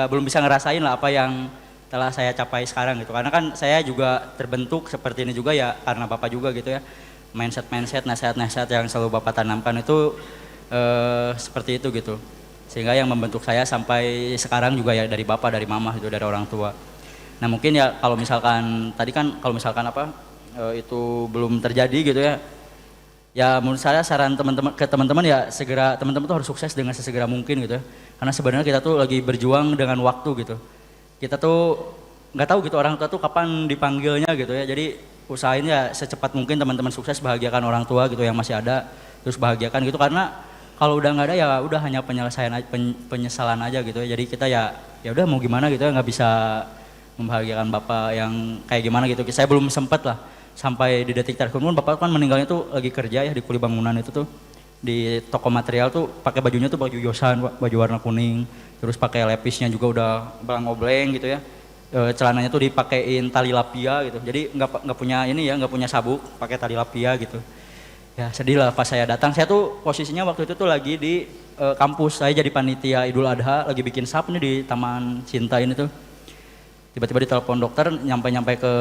F: belum bisa ngerasain lah apa yang telah saya capai sekarang gitu. Karena kan saya juga terbentuk seperti ini juga ya karena Bapak juga gitu ya. Mindset, nasihat-nasihat yang selalu Bapak tanamkan itu seperti itu gitu. Sehingga yang membentuk saya sampai sekarang juga ya dari Bapak, dari Mama gitu, dari orang tua. Nah mungkin ya kalau misalkan tadi kan kalau misalkan itu belum terjadi gitu ya. Ya menurut saya saran teman-teman ya segera teman-teman tuh harus sukses dengan sesegera mungkin gitu ya. Karena sebenarnya kita tuh lagi berjuang dengan waktu gitu. Kita tuh nggak tahu gitu orang tua tuh kapan dipanggilnya gitu ya. Jadi usahain ya secepat mungkin teman-teman sukses, bahagiakan orang tua gitu yang masih ada, terus bahagiakan gitu, karena kalau udah nggak ada ya udah hanya penyesalan aja gitu ya. Jadi kita ya udah mau gimana gitu ya, nggak bisa membahagiakan Bapak yang kayak gimana gitu. Saya belum sempat lah sampai di detik terakhir pun Bapak kan meninggalnya tuh lagi kerja ya di kuli bangunan itu tuh di toko material tuh pakai bajunya tuh baju yosan, baju warna kuning, terus pakai lepisnya juga udah belang-obleng gitu ya. Celananya tuh dipakein tali lapia gitu, jadi nggak punya ini ya, nggak punya sabuk, pakai tali lapia gitu. Ya sedih lah pas saya datang. Saya tuh posisinya waktu itu tuh lagi di kampus, saya jadi panitia Idul Adha, lagi bikin sap nih di Taman Cinta ini tuh. Tiba-tiba ditelepon dokter, nyampe ke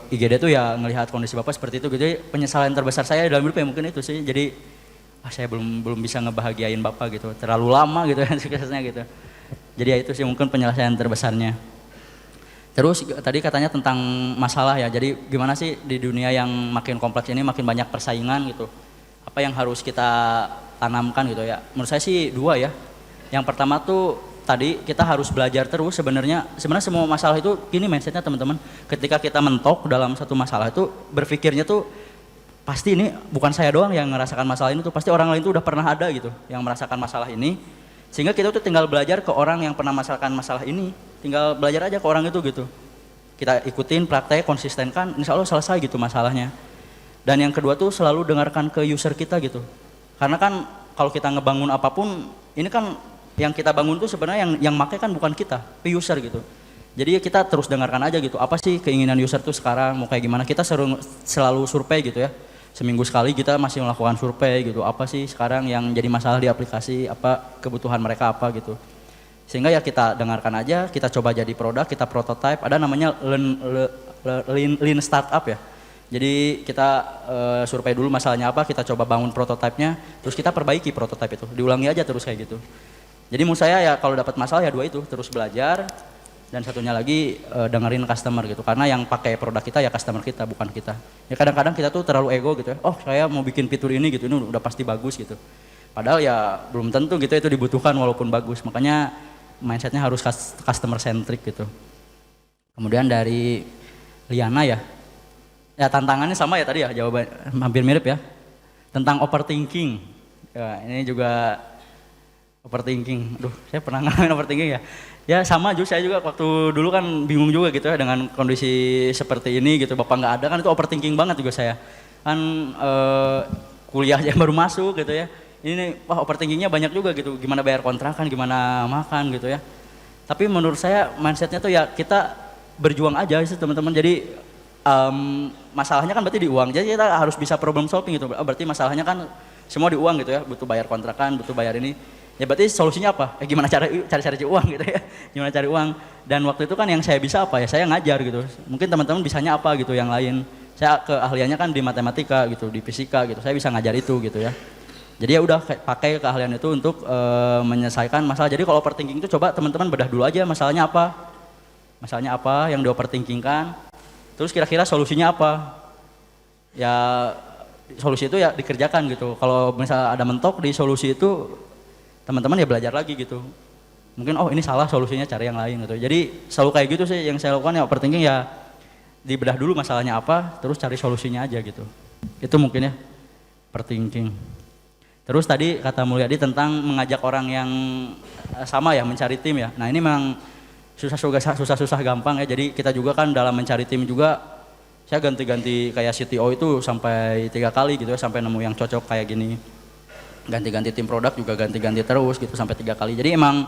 F: IGD tuh ya ngelihat kondisi Bapak seperti itu gitu. Jadi penyesalan terbesar saya dalam hidup ya mungkin itu sih. Jadi saya belum bisa ngebahagiain Bapak gitu, terlalu lama gitu ya suksesnya gitu. Jadi ya itu sih mungkin penyelesaian terbesarnya. Terus tadi katanya tentang masalah ya, jadi gimana sih di dunia yang makin kompleks ini, makin banyak persaingan gitu. Apa yang harus kita tanamkan gitu ya. Menurut saya sih dua ya. Yang pertama tuh tadi kita harus belajar terus sebenarnya semua masalah itu gini mindsetnya teman-teman. Ketika kita mentok dalam satu masalah itu berpikirnya tuh pasti ini bukan saya doang yang merasakan masalah ini tuh, pasti orang lain tuh udah pernah ada gitu yang merasakan masalah ini. Sehingga kita tuh tinggal belajar ke orang yang pernah merasakan masalah ini, tinggal belajar aja ke orang itu gitu. Kita ikutin, praktek, konsistenkan, insya Allah selesai gitu masalahnya. Dan yang kedua tuh selalu dengarkan ke user kita gitu. Karena kan kalau kita ngebangun apapun, ini kan yang kita bangun tuh sebenarnya yang make kan bukan kita, user gitu. Jadi kita terus dengarkan aja gitu, apa sih keinginan user tuh sekarang, mau kayak gimana. Kita selalu survei gitu ya. Seminggu sekali kita masih melakukan survei gitu, apa sih sekarang yang jadi masalah di aplikasi, apa kebutuhan mereka apa gitu. Sehingga ya kita dengarkan aja, kita coba jadi produk, kita prototype, ada namanya lean startup ya. Jadi kita survei dulu masalahnya apa, kita coba bangun prototipenya, terus kita perbaiki prototipe itu, diulangi aja terus kayak gitu. Jadi menurut saya ya kalau dapat masalah ya dua itu, terus belajar, dan satunya lagi dengerin customer gitu, karena yang pakai produk kita ya customer kita, bukan kita. Ya kadang-kadang kita tuh terlalu ego gitu ya, oh saya mau bikin fitur ini gitu, ini udah pasti bagus gitu. Padahal ya belum tentu gitu itu dibutuhkan walaupun bagus, makanya mindsetnya harus customer centric gitu. Kemudian dari Liana ya tantangannya sama ya tadi ya, jawaban hampir mirip ya, tentang overthinking. Ya, ini juga overthinking, saya pernah ngalamin overthinking ya. Ya sama juga, saya juga waktu dulu kan bingung juga gitu ya dengan kondisi seperti ini gitu, Bapak nggak ada kan itu overthinking banget juga saya. Kan kuliah yang baru masuk gitu ya, ini wah overthinkingnya banyak juga gitu, gimana bayar kontrakan, gimana makan gitu ya. Tapi menurut saya mindsetnya tuh ya kita berjuang aja sih teman-teman, jadi masalahnya kan berarti di uang, jadi kita harus bisa problem solving gitu, berarti masalahnya kan semua di uang gitu ya, butuh bayar kontrakan, butuh bayar ini. Ya berarti solusinya apa? Gimana cari uang gitu ya. Gimana cari uang. Dan waktu itu kan yang saya bisa apa ya, saya ngajar gitu. Mungkin teman-teman bisanya apa gitu yang lain. Saya keahliannya kan di matematika gitu, di fisika gitu. Saya bisa ngajar itu gitu ya. Jadi ya udah pakai keahlian itu untuk menyelesaikan masalah. Jadi kalau overthinking itu coba teman-teman bedah dulu aja masalahnya apa. Masalahnya apa yang di overthinkingkan. Terus kira-kira solusinya apa. Ya solusi itu ya dikerjakan gitu. Kalau misalnya ada mentok di solusi itu, teman-teman ya belajar lagi gitu. Mungkin oh ini salah solusinya cari yang lain gitu. Jadi selalu kayak gitu sih yang saya lakukan ya overthinking ya dibedah dulu masalahnya apa, terus cari solusinya aja gitu. Itu mungkin ya overthinking. Terus tadi kata Mulyadi tentang mengajak orang yang sama ya mencari tim ya. Nah ini memang susah-susah gampang ya. Jadi kita juga kan dalam mencari tim juga saya ganti-ganti kayak CTO itu sampai 3 kali gitu ya sampai nemu yang cocok kayak gini. Ganti-ganti tim produk juga ganti-ganti terus gitu sampai 3 kali. Jadi emang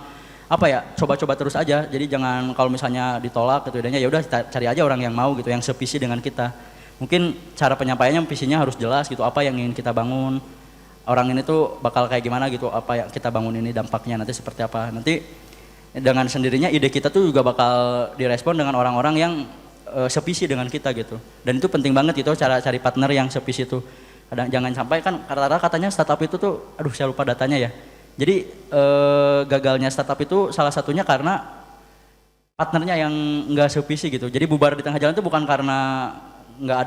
F: apa ya coba-coba terus aja. Jadi jangan kalau misalnya ditolak gitu idenya ya udah cari aja orang yang mau gitu yang sevisi dengan kita. Mungkin cara penyampaiannya visinya harus jelas gitu apa yang ingin kita bangun. Orang ini tuh bakal kayak gimana gitu apa yang kita bangun ini dampaknya nanti seperti apa. Nanti dengan sendirinya ide kita tuh juga bakal direspon dengan orang-orang yang sevisi dengan kita gitu. Dan itu penting banget gitu cara cari partner yang sevisi itu. Jangan sampai kan rata-rata katanya startup itu tuh, aduh saya lupa datanya ya. Jadi gagalnya startup itu salah satunya karena partnernya yang nggak sevisi gitu. Jadi bubar di tengah jalan itu bukan karena nggak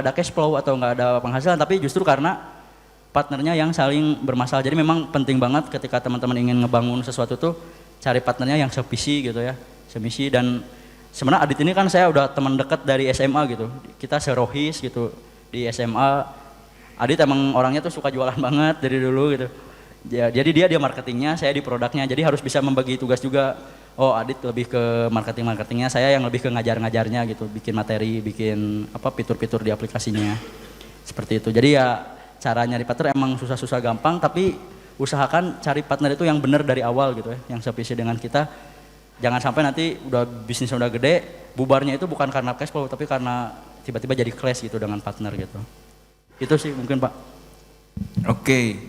F: ada cash flow atau nggak ada penghasilan, tapi justru karena partnernya yang saling bermasalah. Jadi memang penting banget ketika teman-teman ingin ngebangun sesuatu tuh cari partnernya yang sevisi gitu ya, semisi. Dan sebenarnya Adit ini kan saya udah teman dekat dari SMA gitu. Kita serohis gitu. Di SMA, Adit emang orangnya tuh suka jualan banget dari dulu gitu. Jadi dia marketingnya, saya di produknya. Jadi harus bisa membagi tugas juga. Oh Adit lebih ke marketingnya, saya yang lebih ke ngajarnya gitu. Bikin materi, bikin fitur-fitur di aplikasinya. Seperti itu. Jadi ya cara nyari partner emang susah-susah gampang. Tapi usahakan cari partner itu yang benar dari awal gitu ya. Yang sevisi dengan kita. Jangan sampai nanti udah bisnisnya udah gede, bubarnya itu bukan karena cash flow, tapi karena tiba-tiba jadi clash gitu dengan partner gitu. Itu sih mungkin Pak.
D: Oke,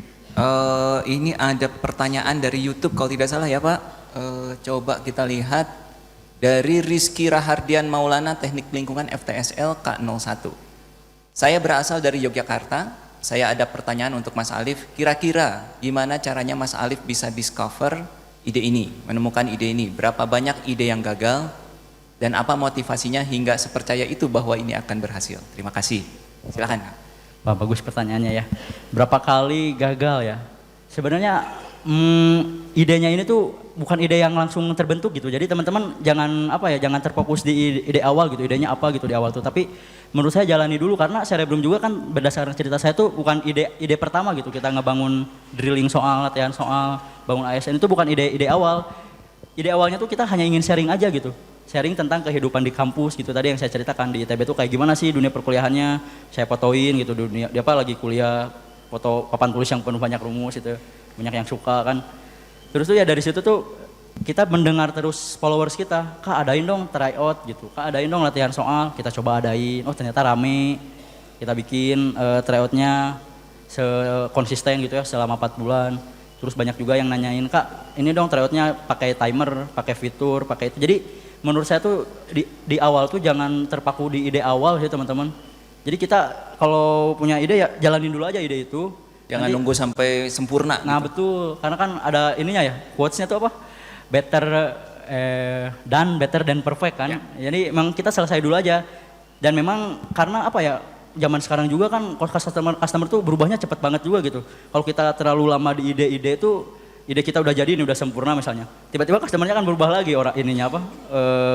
D: ini ada pertanyaan dari YouTube kalau tidak salah ya Pak. Coba kita lihat dari Rizky Rahardian Maulana Teknik Lingkungan FTSL K01. Saya berasal dari Yogyakarta. Saya ada pertanyaan untuk Mas Alif. Kira-kira gimana caranya Mas Alif bisa discover ide ini, menemukan ide ini? Berapa banyak ide yang gagal? Dan apa motivasinya hingga sepercaya itu bahwa ini akan berhasil? Terima kasih. Silakan.
F: Wah, bagus pertanyaannya ya. Berapa kali gagal ya? Sebenarnya idenya ini tuh bukan ide yang langsung terbentuk gitu. Jadi teman-teman jangan terfokus di ide awal gitu. Idenya apa gitu di awal tuh. Tapi menurut saya jalani dulu karena Cerebrum juga kan berdasarkan cerita saya tuh bukan ide pertama gitu. Kita ngebangun drilling soal, latihan soal, bangun ASN itu bukan ide awal. Ide awalnya tuh kita hanya ingin sharing aja gitu. Sharing tentang kehidupan di kampus gitu. Tadi yang saya ceritakan di ITB tuh kayak gimana sih dunia perkuliahannya. Saya fotoin gitu dunia dia lagi kuliah, foto papan tulis yang penuh banyak rumus itu. Banyak yang suka kan. Terus tuh ya dari situ tuh kita mendengar terus followers kita, Kak adain dong tryout gitu. Kak adain dong latihan soal, kita coba adain. Oh ternyata rame. Kita bikin tryoutnya konsisten gitu ya selama 4 bulan. Terus banyak juga yang nanyain, Kak ini dong tryoutnya pakai timer, pakai fitur, pakai itu. Jadi menurut saya tuh di awal tuh jangan terpaku di ide awal sih teman-teman. Jadi kita kalau punya ide ya jalanin dulu aja ide itu.
D: Jangan nunggu sampai sempurna.
F: Nah gitu. Betul, karena kan ada ininya ya, quotes-nya tuh apa? Better than perfect kan. Ya. Jadi memang kita selesai dulu aja. Dan memang karena apa ya, zaman sekarang juga kan customer tuh berubahnya cepat banget juga gitu. Kalau kita terlalu lama di ide-ide itu, ide kita udah jadi ini udah sempurna misalnya. Tiba-tiba customernya kan berubah lagi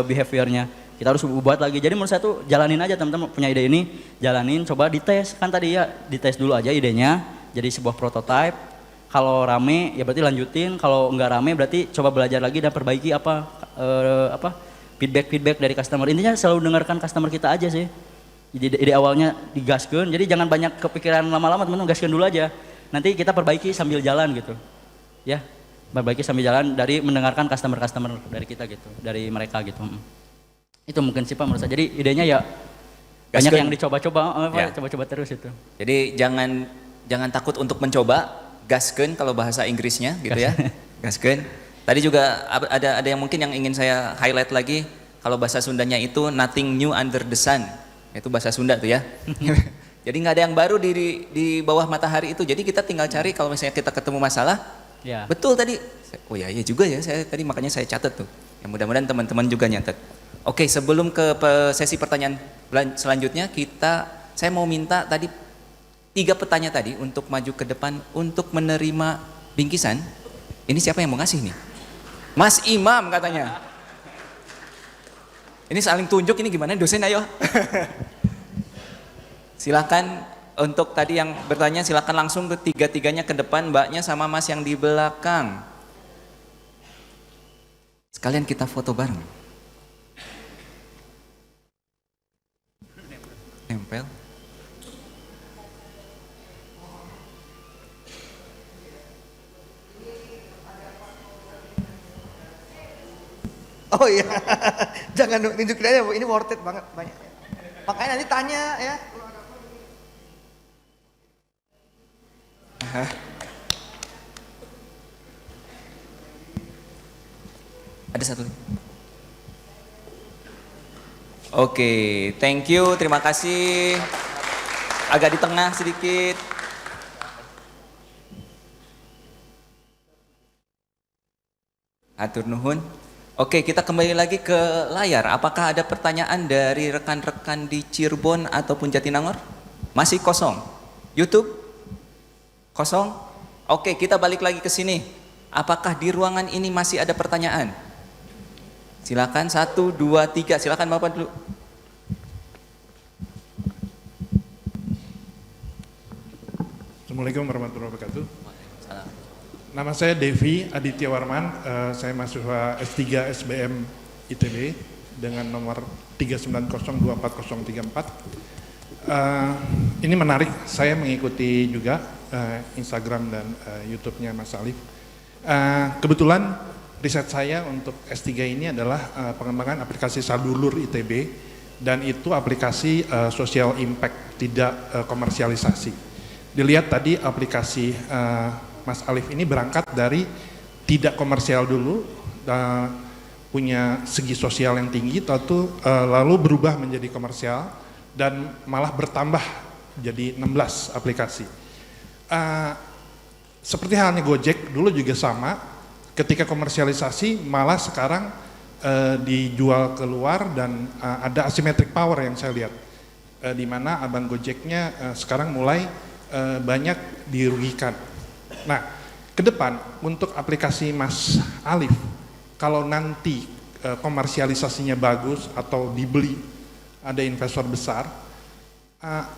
F: behaviornya. Kita harus buat lagi. Jadi menurut saya tuh jalanin aja teman-teman punya ide ini, jalanin, coba dites. Kan tadi ya dites dulu aja idenya. Jadi sebuah prototype, kalau rame ya berarti lanjutin, kalau enggak rame berarti coba belajar lagi dan perbaiki feedback dari customer. Intinya selalu dengarkan customer kita aja sih. Jadi ide awalnya digaskeun, jadi jangan banyak kepikiran lama-lama teman-teman, gaskeun dulu aja. Nanti kita perbaiki sambil jalan gitu. Ya, perbaiki sambil jalan dari mendengarkan customer dari kita gitu, dari mereka gitu. Itu mungkin sih Pak menurut saya. Jadi idenya ya banyak yang dicoba-coba, coba-coba terus itu.
D: Jadi jangan takut untuk mencoba, gaskeun kalau bahasa Inggrisnya gitu ya. Gaskeun. Tadi juga ada yang mungkin yang ingin saya highlight lagi, kalau bahasa Sundanya itu nothing new under the sun. Itu bahasa Sunda tuh ya. Jadi nggak ada yang baru di bawah matahari itu. Jadi kita tinggal cari kalau misalnya kita ketemu masalah.
F: Ya.
D: Betul tadi. Oh ya, iya juga ya. Saya tadi makanya saya catat tuh. Ya mudah-mudahan teman-teman juga nyatet. Oke, sebelum ke sesi pertanyaan selanjutnya, saya mau minta tadi 3 petanya tadi untuk maju ke depan untuk menerima bingkisan. Ini siapa yang mau ngasih nih? Mas Imam katanya. Ini saling tunjuk, ini gimana dosen, ayo. Silakan untuk tadi yang bertanya, silakan langsung ke 3-3-nya ke depan, mbaknya sama mas yang di belakang. Sekalian kita foto bareng. Nempel.
J: Oh iya, jangan tunjukin aja Bu, ini worth it banget banyak. Makanya nanti tanya ya.
D: Ada satu. Oke, thank you, terima kasih. Agak di tengah sedikit. Atur nuhun. Oke, kita kembali lagi ke layar. Apakah ada pertanyaan dari rekan-rekan di Cirebon ataupun Jatinangor? Masih kosong. YouTube? Kosong? Oke, kita balik lagi ke sini. Apakah di ruangan ini masih ada pertanyaan? Silakan 1, 2, 3. Silakan Bapak dulu.
K: Assalamualaikum warahmatullahi wabarakatuh. Nama saya Devi Aditya Warman, saya mahasiswa S3 SBM ITB dengan nomor 390240034. Ini menarik, saya mengikuti juga Instagram dan YouTube-nya Mas Alif. Kebetulan riset saya untuk S3 ini adalah pengembangan aplikasi Sadulur ITB, dan itu aplikasi social impact, tidak komersialisasi. Dilihat tadi aplikasi Mas Alif ini berangkat dari tidak komersial dulu, punya segi sosial yang tinggi, lalu berubah menjadi komersial dan malah bertambah jadi 16 aplikasi. Seperti halnya Gojek dulu juga sama, ketika komersialisasi malah sekarang dijual keluar dan ada asymmetric power yang saya lihat, di mana abang Gojeknya sekarang mulai banyak dirugikan. Nah, ke depan untuk aplikasi Mas Alif, kalau nanti komersialisasinya bagus atau dibeli, ada investor besar,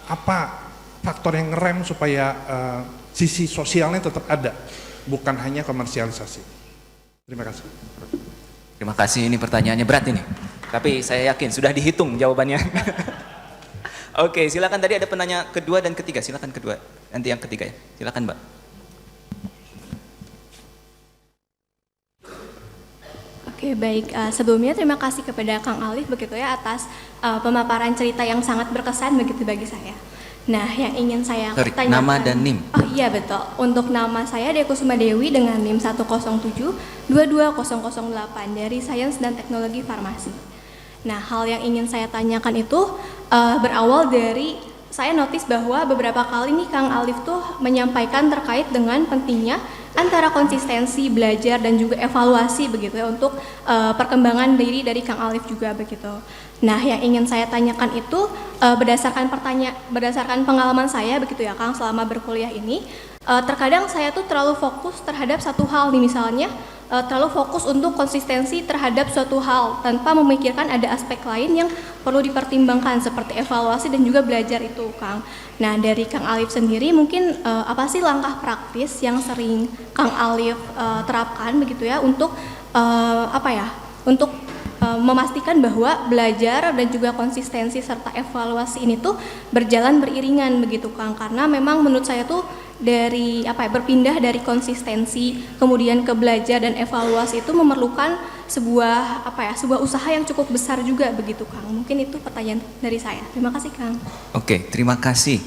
K: apa faktor yang ngerem supaya sisi sosialnya tetap ada, bukan hanya komersialisasi? Terima kasih.
D: Terima kasih, ini pertanyaannya berat ini. Tapi saya yakin sudah dihitung jawabannya. Oke, silakan, tadi ada penanya kedua dan ketiga, silakan kedua. Nanti yang ketiga ya, silakan Mbak.
L: Oke, baik. Sebelumnya terima kasih kepada Kang Alif begitu ya atas pemaparan cerita yang sangat berkesan begitu bagi saya. Nah, yang ingin saya tanyakan,
D: nama dan NIM.
L: Oh iya betul. Untuk nama saya Dekusuma Dewi dengan NIM 107-22008 dari Sains dan Teknologi Farmasi. Nah, hal yang ingin saya tanyakan itu berawal dari saya notice bahwa beberapa kali nih Kang Alif tuh menyampaikan terkait dengan pentingnya antara konsistensi belajar dan juga evaluasi begitu ya untuk perkembangan diri dari Kang Alif juga begitu. Nah, yang ingin saya tanyakan itu berdasarkan pengalaman saya begitu ya Kang selama berkuliah ini, terkadang saya tuh terlalu fokus terhadap satu hal nih, misalnya terlalu fokus untuk konsistensi terhadap suatu hal tanpa memikirkan ada aspek lain yang perlu dipertimbangkan seperti evaluasi dan juga belajar itu Kang. Nah, dari Kang Alif sendiri mungkin apa sih langkah praktis yang sering Kang Alif terapkan begitu ya untuk untuk memastikan bahwa belajar dan juga konsistensi serta evaluasi ini tuh berjalan beriringan begitu Kang, karena memang menurut saya tuh dari berpindah dari konsistensi kemudian ke belajar dan evaluasi itu memerlukan sebuah usaha yang cukup besar juga begitu Kang. Mungkin itu pertanyaan dari saya. Terima kasih Kang.
D: Oke, terima kasih.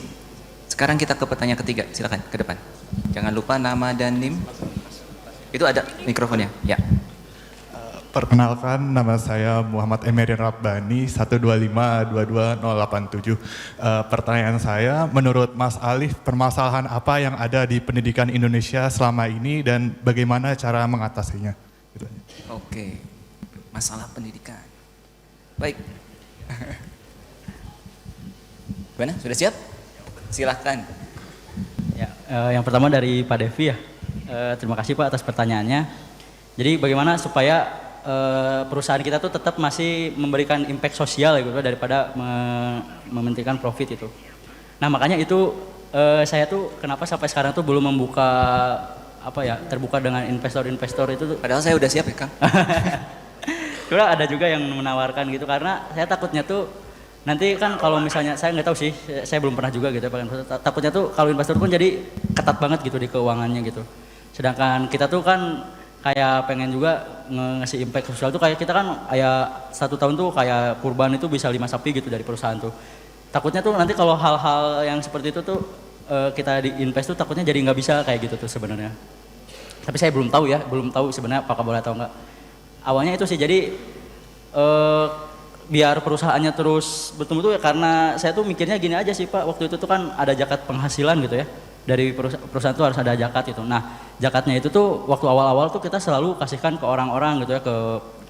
D: Sekarang kita ke pertanyaan ketiga, silakan ke depan. Jangan lupa nama dan NIM. Itu ada mikrofonnya, ya.
M: Perkenalkan, nama saya Muhammad Emerin Rabbani, 125-22087. Pertanyaan saya, menurut Mas Alif, permasalahan apa yang ada di pendidikan Indonesia selama ini dan bagaimana cara mengatasinya? Gitu.
D: Oke, masalah pendidikan. Baik. Gimana, sudah siap? Silahkan.
F: Ya, yang pertama dari Pak Devi ya. Terima kasih Pak atas pertanyaannya. Jadi bagaimana supaya perusahaan kita tuh tetap masih memberikan impact sosial gitu daripada mementingkan profit itu. Nah makanya itu saya tuh kenapa sampai sekarang tuh belum membuka terbuka dengan investor-investor itu.
D: Padahal saya udah siap ya Kang.
F: Cuma ada juga yang menawarkan gitu karena saya takutnya tuh nanti kan kalau misalnya saya nggak tahu sih, saya belum pernah juga gitu takutnya tuh kalau investor pun jadi ketat banget gitu di keuangannya gitu. Sedangkan kita tuh kan kayak pengen juga ngasih impact sosial tuh kayak kita kan kayak 1 tahun tuh kayak kurban itu bisa 5 sapi gitu dari perusahaan tuh. Takutnya tuh nanti kalau hal-hal yang seperti itu tuh kita diinvest tuh takutnya jadi nggak bisa kayak gitu tuh sebenarnya. Tapi saya belum tahu sebenarnya apakah boleh atau enggak. Awalnya itu sih jadi biar perusahaannya terus betul-betul ya karena saya tuh mikirnya gini aja sih Pak, waktu itu tuh kan ada zakat penghasilan gitu ya. Dari perusahaan itu harus ada zakat itu. Nah, zakatnya itu tuh waktu awal-awal tuh kita selalu kasihkan ke orang-orang gitu ya, ke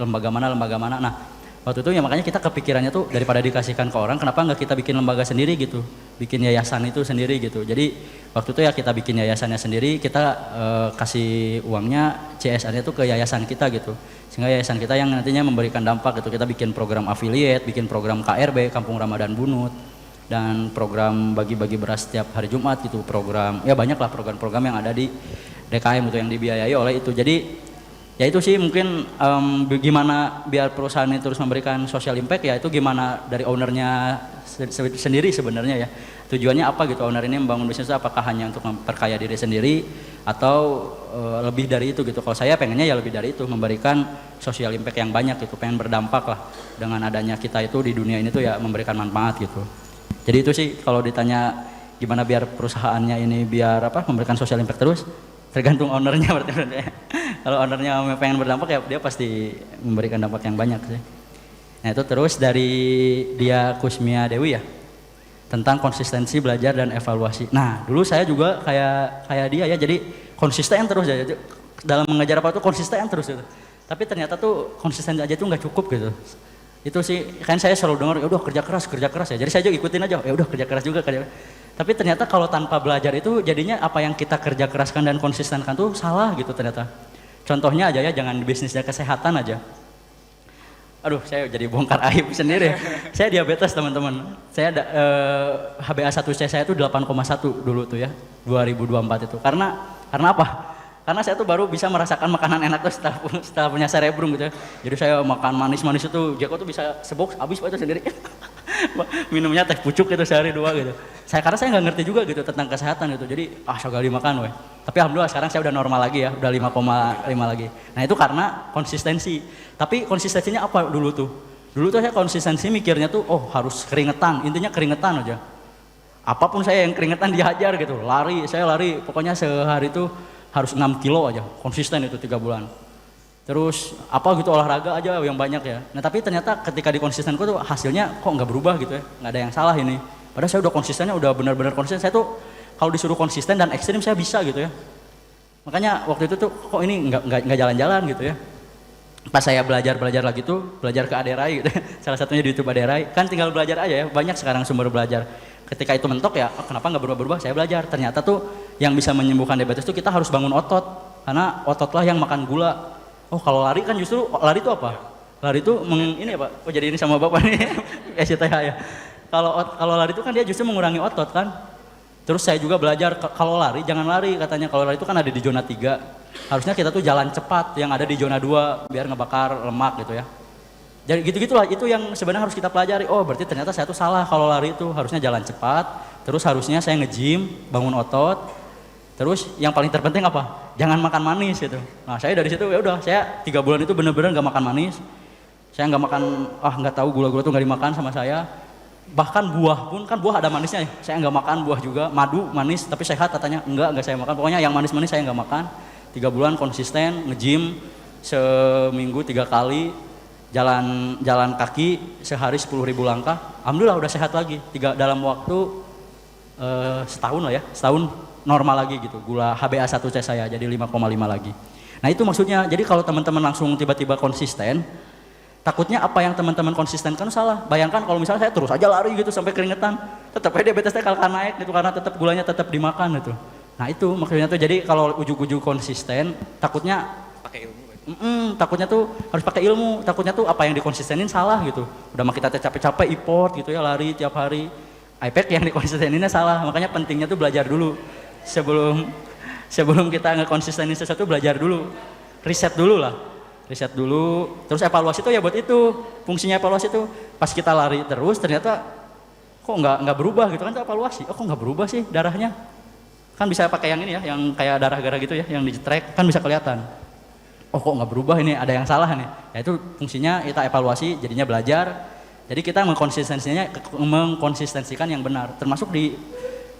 F: lembaga mana. Nah, waktu itu ya makanya kita kepikirannya tuh daripada dikasihkan ke orang, kenapa nggak kita bikin lembaga sendiri gitu, bikin yayasan itu sendiri gitu. Jadi waktu itu ya kita bikin yayasannya sendiri, kita kasih uangnya CSR-nya tuh ke yayasan kita gitu. Sehingga yayasan kita yang nantinya memberikan dampak gitu. Kita bikin program affiliate, bikin program KRB, Kampung Ramadan Bunut. Dan program bagi-bagi beras setiap hari Jumat gitu, program ya banyak lah program-program yang ada di DKM itu yang dibiayai oleh itu. Jadi ya itu sih mungkin gimana biar perusahaan ini terus memberikan social impact ya itu gimana dari ownernya sendiri sebenarnya ya. Tujuannya apa gitu owner ini membangun bisnis itu apakah hanya untuk memperkaya diri sendiri atau lebih dari itu gitu. Kalau saya pengennya ya lebih dari itu, memberikan social impact yang banyak gitu, pengen berdampak lah dengan adanya kita itu di dunia ini tuh ya memberikan manfaat gitu. Jadi itu sih kalau ditanya gimana biar perusahaannya ini biar memberikan social impact terus, tergantung ownernya berarti. Kalau ownernya pengen berdampak ya dia pasti memberikan dampak yang banyak sih. Nah itu terus dari dia Kusmia Dewi ya, tentang konsistensi belajar dan evaluasi. Nah dulu saya juga kayak dia ya, jadi konsisten terus ya, dalam mengajar apa tuh konsisten terus gitu. Tapi ternyata tuh konsisten aja tuh nggak cukup gitu. Itu sih kan saya selalu dengar ya udah kerja keras ya, jadi saya juga ikutin aja ya udah kerja keras juga kerja. Tapi ternyata kalau tanpa belajar itu jadinya apa yang kita kerja keraskan dan konsistenkan tuh salah gitu ternyata. Contohnya aja ya, jangan di bisnisnya kesehatan aja. Aduh saya jadi bongkar aib sendiri. Saya diabetes teman-teman, saya ada HbA1c saya tuh 8,1 dulu tuh ya 2024 itu. Karena apa? Karena saya tuh baru bisa merasakan makanan enak tuh setelah punya cerebrum gitu ya. Jadi saya makan manis-manis itu, Jeko tuh bisa sebox habis Pak itu sendiri. Minumnya teh pucuk itu sehari 2 gitu. Karena saya nggak ngerti juga gitu tentang kesehatan gitu. Jadi sekali makan weh. Tapi alhamdulillah sekarang saya udah normal lagi ya, udah 5,5 lagi. Nah itu karena konsistensi. Tapi konsistensinya apa dulu tuh? Dulu tuh saya konsistensi mikirnya tuh harus keringetan, intinya keringetan aja. Apapun saya yang keringetan dihajar gitu, saya lari pokoknya sehari tuh harus 6 kilo aja, konsisten itu 3 bulan. Terus gitu olahraga aja yang banyak ya. Nah tapi ternyata ketika dikonsistenku tuh hasilnya kok nggak berubah gitu ya, nggak ada yang salah ini. Padahal saya udah konsistennya, udah benar-benar konsisten. Saya tuh kalau disuruh konsisten dan ekstrim saya bisa gitu ya. Makanya waktu itu tuh kok ini nggak jalan-jalan gitu ya. Pas saya belajar lagi tuh, belajar ke Aderai gitu ya. Salah satunya di YouTube Aderai, kan tinggal belajar aja ya, banyak sekarang sumber belajar. Ketika itu mentok ya, kenapa nggak berubah-berubah, saya belajar. Ternyata tuh yang bisa menyembuhkan diabetes tuh kita harus bangun otot. Karena ototlah yang makan gula. Kalau lari kan justru, lari itu apa? Lari itu ini ya Pak, jadi ini sama Bapak nih, SCTH ya. Kalau lari itu kan dia justru mengurangi otot kan. Terus saya juga belajar, kalau lari jangan lari katanya, kalau lari itu kan ada di zona 3. Harusnya kita tuh jalan cepat yang ada di zona 2 biar ngebakar lemak gitu ya. Jadi gitu-gitulah, itu yang sebenarnya harus kita pelajari. Berarti ternyata saya tuh salah kalau lari itu harusnya jalan cepat, terus harusnya saya nge-gym, bangun otot. Terus yang paling terpenting apa? Jangan makan manis gitu. Nah, saya dari situ ya udah, saya 3 bulan itu bener-bener gak makan manis. Saya nggak makan, nggak tahu gula-gula tuh nggak dimakan sama saya. Bahkan buah pun, kan buah ada manisnya ya. Saya nggak makan buah juga, madu manis tapi sehat katanya. Enggak saya makan. Pokoknya yang manis-manis saya nggak makan. 3 bulan konsisten, nge-gym seminggu 3 kali, jalan kaki sehari 10.000 langkah. Alhamdulillah udah sehat lagi. Dalam waktu setahun lah ya, setahun normal lagi gitu. Gula HbA1c saya jadi 5,5 lagi. Nah itu maksudnya, jadi kalau teman-teman langsung tiba-tiba konsisten, takutnya apa yang teman-teman konsistenkan salah. Bayangkan kalau misalnya saya terus aja lari gitu sampai keringetan, tetap aja diabetesnya kalkan naik gitu karena tetap gulanya tetap dimakan gitu. Nah itu maksudnya tuh, jadi kalau ujuk-ujuk konsisten, takutnya
D: Pakai ilmu.
F: takutnya tuh harus pakai ilmu, takutnya tuh apa yang dikonsistenin salah gitu. Udah mah kita capek-capek import gitu ya, lari tiap hari, iPad yang dikonsisteninnya salah. Makanya pentingnya tuh belajar dulu sebelum kita ngekonsistenin sesuatu, belajar dulu, riset dulu lah. Riset dulu, terus evaluasi tuh ya buat itu, fungsinya evaluasi tuh pas kita lari terus ternyata kok nggak berubah gitu kan, tuh evaluasi, oh kok nggak berubah sih darahnya, kan bisa pakai yang ini ya, yang kayak darah gara gitu ya, yang di track kan bisa kelihatan, oh kok nggak berubah ini, ada yang salah nih, ya itu fungsinya kita evaluasi, jadinya belajar, jadi kita mengkonsistensikan yang benar, termasuk di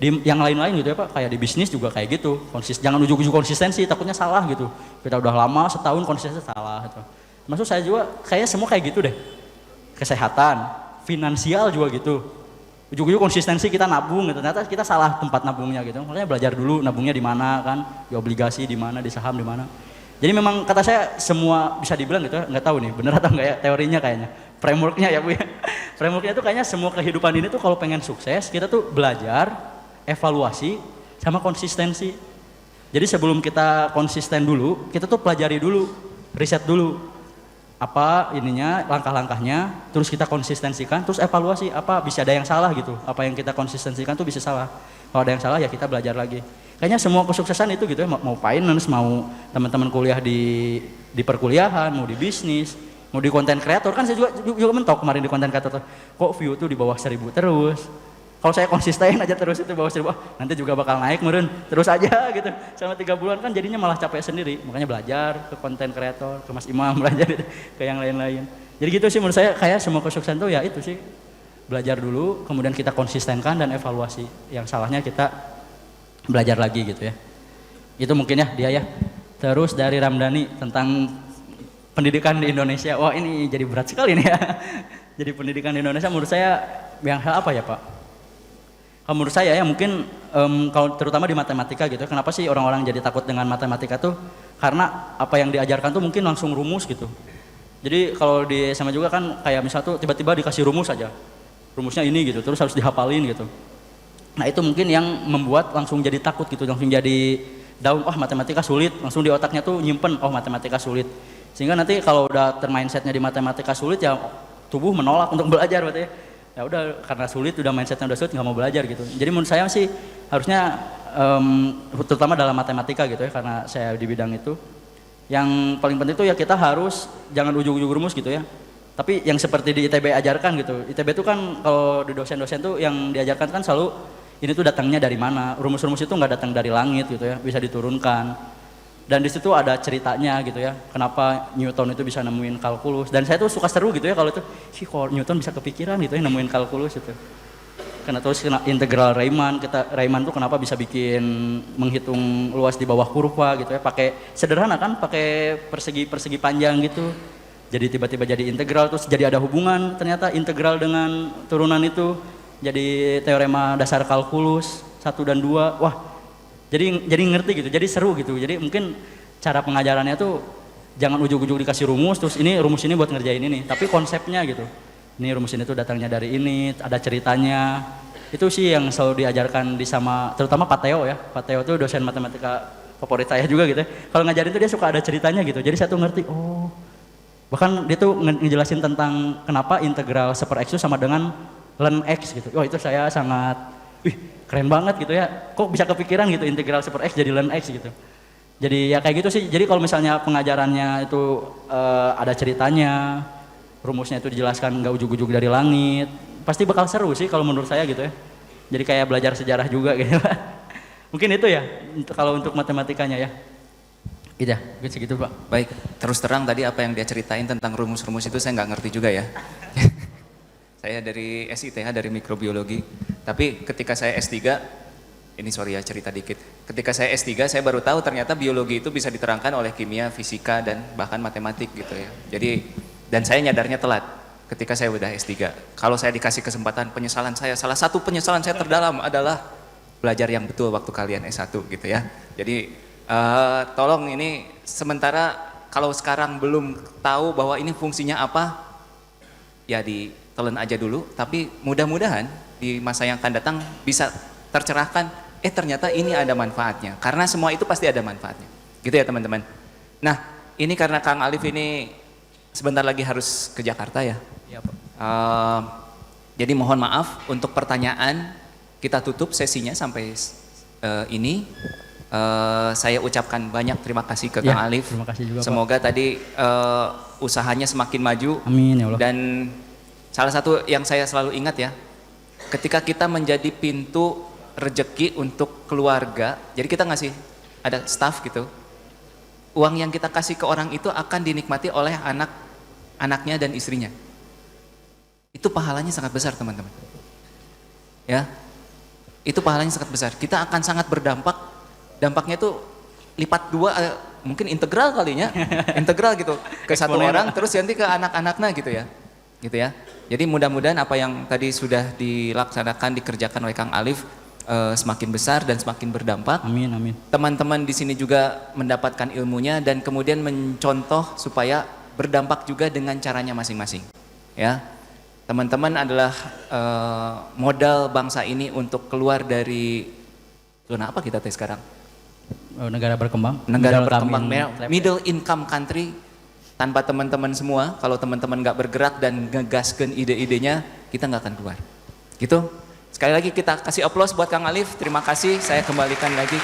F: yang lain-lain gitu ya Pak, kayak di bisnis juga kayak gitu, jangan ujuk-ujuk konsistensi, takutnya salah gitu. Kita udah lama setahun konsistensi salah gitu. Maksud saya juga kayaknya semua kayak gitu deh. Kesehatan, finansial juga gitu. Ujuk-ujuk konsistensi kita nabung gitu, ternyata kita salah tempat nabungnya gitu. Makanya belajar dulu nabungnya di mana kan, di obligasi di mana, di saham di mana. Jadi memang kata saya semua bisa dibilang gitu ya, nggak tahu nih bener atau enggak ya teorinya kayaknya. Frameworknya ya Bu ya. Frameworknya tuh kayaknya semua kehidupan ini tuh kalau pengen sukses, kita tuh belajar, evaluasi sama konsistensi. Jadi sebelum kita konsisten dulu, kita tuh pelajari dulu, riset dulu apa ininya, langkah-langkahnya, terus kita konsistensikan, terus evaluasi apa bisa ada yang salah gitu, apa yang kita konsistensikan tuh bisa salah. Kalau ada yang salah ya kita belajar lagi. Kayaknya semua kesuksesan itu gitu ya, mau finance, mau teman-teman kuliah di perkuliahan, mau di bisnis, mau di konten kreator, kan saya juga mentok kemarin di konten kreator, kok view tuh di bawah 1.000 terus. Kalau saya konsisten aja terus itu bawah 1.000, nanti juga bakal naik meren, terus aja gitu. Selama 3 bulan kan jadinya malah capek sendiri. Makanya belajar ke konten kreator, ke Mas Imam, belajar ke yang lain-lain. Jadi gitu sih menurut saya, kayak semua kesuksesan tuh ya itu sih. Belajar dulu, kemudian kita konsistenkan dan evaluasi. Yang salahnya kita belajar lagi gitu ya. Itu mungkin ya dia ya. Terus dari Ramdhani tentang pendidikan di Indonesia. Wah ini jadi berat sekali nih ya. Jadi pendidikan di Indonesia menurut saya yang hal apa ya Pak? Kalau menurut saya ya mungkin kalau terutama di matematika gitu, kenapa sih orang-orang jadi takut dengan matematika tuh? Karena apa yang diajarkan tuh mungkin langsung rumus gitu. Jadi kalau di SMA juga kan kayak misal tuh tiba-tiba dikasih rumus aja, rumusnya ini gitu, terus harus dihafalin gitu. Nah itu mungkin yang membuat langsung jadi takut gitu, langsung jadi down, oh matematika sulit, langsung di otaknya tuh nyimpen, oh matematika sulit. Sehingga nanti kalau udah termindsetnya di matematika sulit ya tubuh menolak untuk belajar berarti ya. Ya udah karena sulit, udah mindsetnya udah sulit nggak mau belajar gitu. Jadi menurut saya sih harusnya terutama dalam matematika gitu ya, karena saya di bidang itu, yang paling penting itu ya kita harus jangan ujuk-ujuk rumus gitu ya. Tapi yang seperti di ITB ajarkan gitu. ITB itu kan kalau di dosen-dosen tuh yang diajarkan kan selalu ini tuh datangnya dari mana. Rumus-rumus itu nggak datang dari langit gitu ya, bisa diturunkan. Dan di situ ada ceritanya gitu ya, kenapa Newton itu bisa nemuin kalkulus. Dan saya tuh suka seru gitu ya kalau itu, sih kok Newton bisa kepikiran gitu ya nemuin kalkulus itu. Karena terus integral Riemann, Riemann tuh kenapa bisa bikin menghitung luas di bawah kurva gitu ya, pakai sederhana kan, pakai persegi panjang gitu. Jadi tiba-tiba jadi integral, terus jadi ada hubungan ternyata integral dengan turunan itu. Jadi teorema dasar kalkulus 1 dan 2, wah. Jadi ngerti gitu, jadi seru gitu. Jadi mungkin cara pengajarannya tuh jangan ujuk-ujuk dikasih rumus, terus ini rumus ini buat ngerjain ini, tapi konsepnya gitu. Ini rumus ini tuh datangnya dari ini, ada ceritanya. Itu sih yang selalu diajarkan di sama, terutama Pak Teo ya. Pak Teo tuh dosen matematika favorit saya juga gitu ya. Kalau ngajarin tuh dia suka ada ceritanya gitu. Jadi saya tuh ngerti, oh. Bahkan dia tuh ngejelasin tentang kenapa integral 1/x itu sama dengan ln x gitu. Wah itu saya sangat, keren banget gitu ya, kok bisa kepikiran gitu integral 1/x jadi ln x gitu. Jadi ya kayak gitu sih, jadi kalau misalnya pengajarannya itu ada ceritanya, rumusnya itu dijelaskan nggak ujuk-ujuk dari langit, pasti bakal seru sih kalau menurut saya gitu ya. Jadi kayak belajar sejarah juga gitu. Mungkin itu ya kalau untuk matematikanya ya. Iya, segitu Pak.
D: Baik, terus terang tadi apa yang dia ceritain tentang rumus-rumus itu saya nggak ngerti juga ya. Saya dari SITH, dari mikrobiologi. Tapi ketika saya S3, ini sorry ya cerita dikit. Ketika saya S3, saya baru tahu ternyata biologi itu bisa diterangkan oleh kimia, fisika, dan bahkan matematik gitu ya. Jadi, dan saya nyadarnya telat ketika saya udah S3. Kalau saya dikasih kesempatan, penyesalan saya, salah satu penyesalan saya terdalam adalah belajar yang betul waktu kalian S1 gitu ya. Jadi, tolong ini sementara kalau sekarang belum tahu bahwa ini fungsinya apa, ya ditelan aja dulu, tapi mudah-mudahan di masa yang akan datang bisa tercerahkan, ternyata ini ada manfaatnya, karena semua itu pasti ada manfaatnya, gitu ya teman-teman. Nah, ini karena Kang Alif ini sebentar lagi harus ke Jakarta ya.
F: Iya, Pak.
D: Jadi mohon maaf untuk pertanyaan, kita tutup sesinya sampai ini. Saya ucapkan banyak terima kasih ke Kang Alif.
F: Terima kasih juga,
D: Semoga tadi usahanya semakin maju.
F: Amin ya Allah.
D: Dan salah satu yang saya selalu ingat ya, ketika kita menjadi pintu rejeki untuk keluarga, jadi kita ngasih, ada staff gitu, uang yang kita kasih ke orang itu akan dinikmati oleh anaknya dan istrinya. Itu pahalanya sangat besar teman-teman. Ya, itu pahalanya sangat besar. Kita akan sangat berdampak, dampaknya itu lipat 2, mungkin integral kalinya, integral gitu ke satu orang, terus nanti ke anak-anaknya gitu ya. Gitu ya. Jadi mudah-mudahan apa yang tadi sudah dilaksanakan, dikerjakan oleh Kang Alif semakin besar dan semakin berdampak.
F: Amin, amin.
D: Teman-teman di sini juga mendapatkan ilmunya dan kemudian mencontoh supaya berdampak juga dengan caranya masing-masing. Ya, teman-teman adalah modal bangsa ini untuk keluar dari zona apa kita sekarang?
F: Negara berkembang.
D: Negara berkembang, middle income country. Tanpa teman-teman semua, kalau teman-teman nggak bergerak dan ngegaskan ide-idenya, kita nggak akan keluar. Gitu. Sekali lagi kita kasih aplaus buat Kang Alif. Terima kasih. Saya kembalikan lagi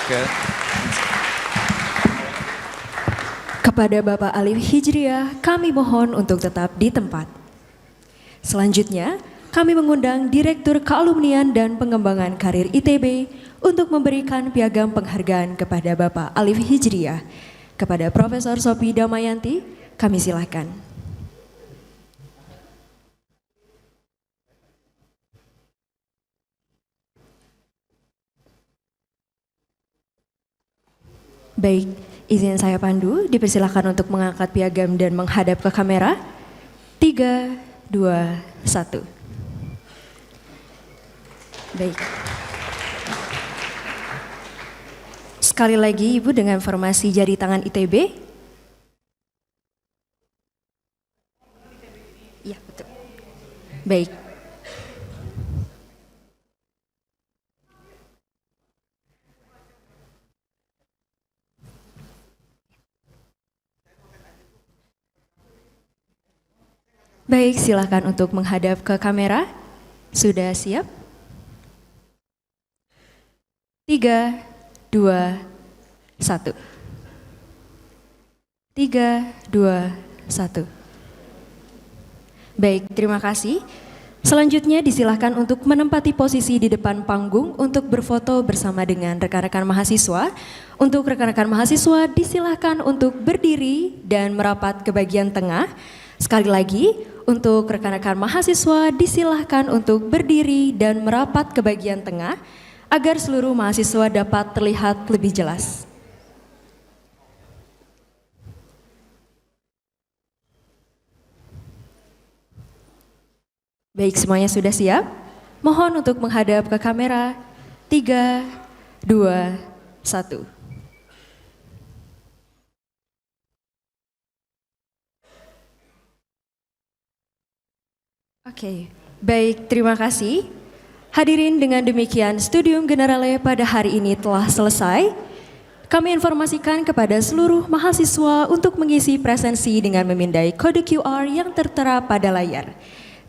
A: kepada Bapak Alif Hijriah, kami mohon untuk tetap di tempat. Selanjutnya, kami mengundang Direktur Kealumnian dan Pengembangan Karir ITB untuk memberikan piagam penghargaan kepada Bapak Alif Hijriah. Kepada Profesor Sophie Damayanti, kami silakan. Baik, izin saya pandu, dipersilakan untuk mengangkat piagam dan menghadap ke kamera. 3, 2, 1. Baik. Sekali lagi Ibu dengan formasi jari tangan ITB. Iya, betul. Baik. Baik, silakan untuk menghadap ke kamera. Sudah siap? 3, 2, 1. 3, 2, 1. Baik, terima kasih. Selanjutnya disilahkan untuk menempati posisi di depan panggung untuk berfoto bersama dengan rekan-rekan mahasiswa. Untuk rekan-rekan mahasiswa disilahkan untuk berdiri dan merapat ke bagian tengah. Sekali lagi, untuk rekan-rekan mahasiswa disilahkan untuk berdiri dan merapat ke bagian tengah agar seluruh mahasiswa dapat terlihat lebih jelas. Baik, semuanya sudah siap? Mohon untuk menghadap ke kamera. 3, 2, 1. Oke, baik, terima kasih. Hadirin, dengan demikian Studium Generale pada hari ini telah selesai. Kami informasikan kepada seluruh mahasiswa untuk mengisi presensi dengan memindai kode QR yang tertera pada layar.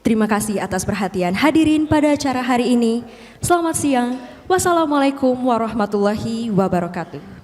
A: Terima kasih atas perhatian hadirin pada acara hari ini. Selamat siang. Wassalamualaikum warahmatullahi wabarakatuh.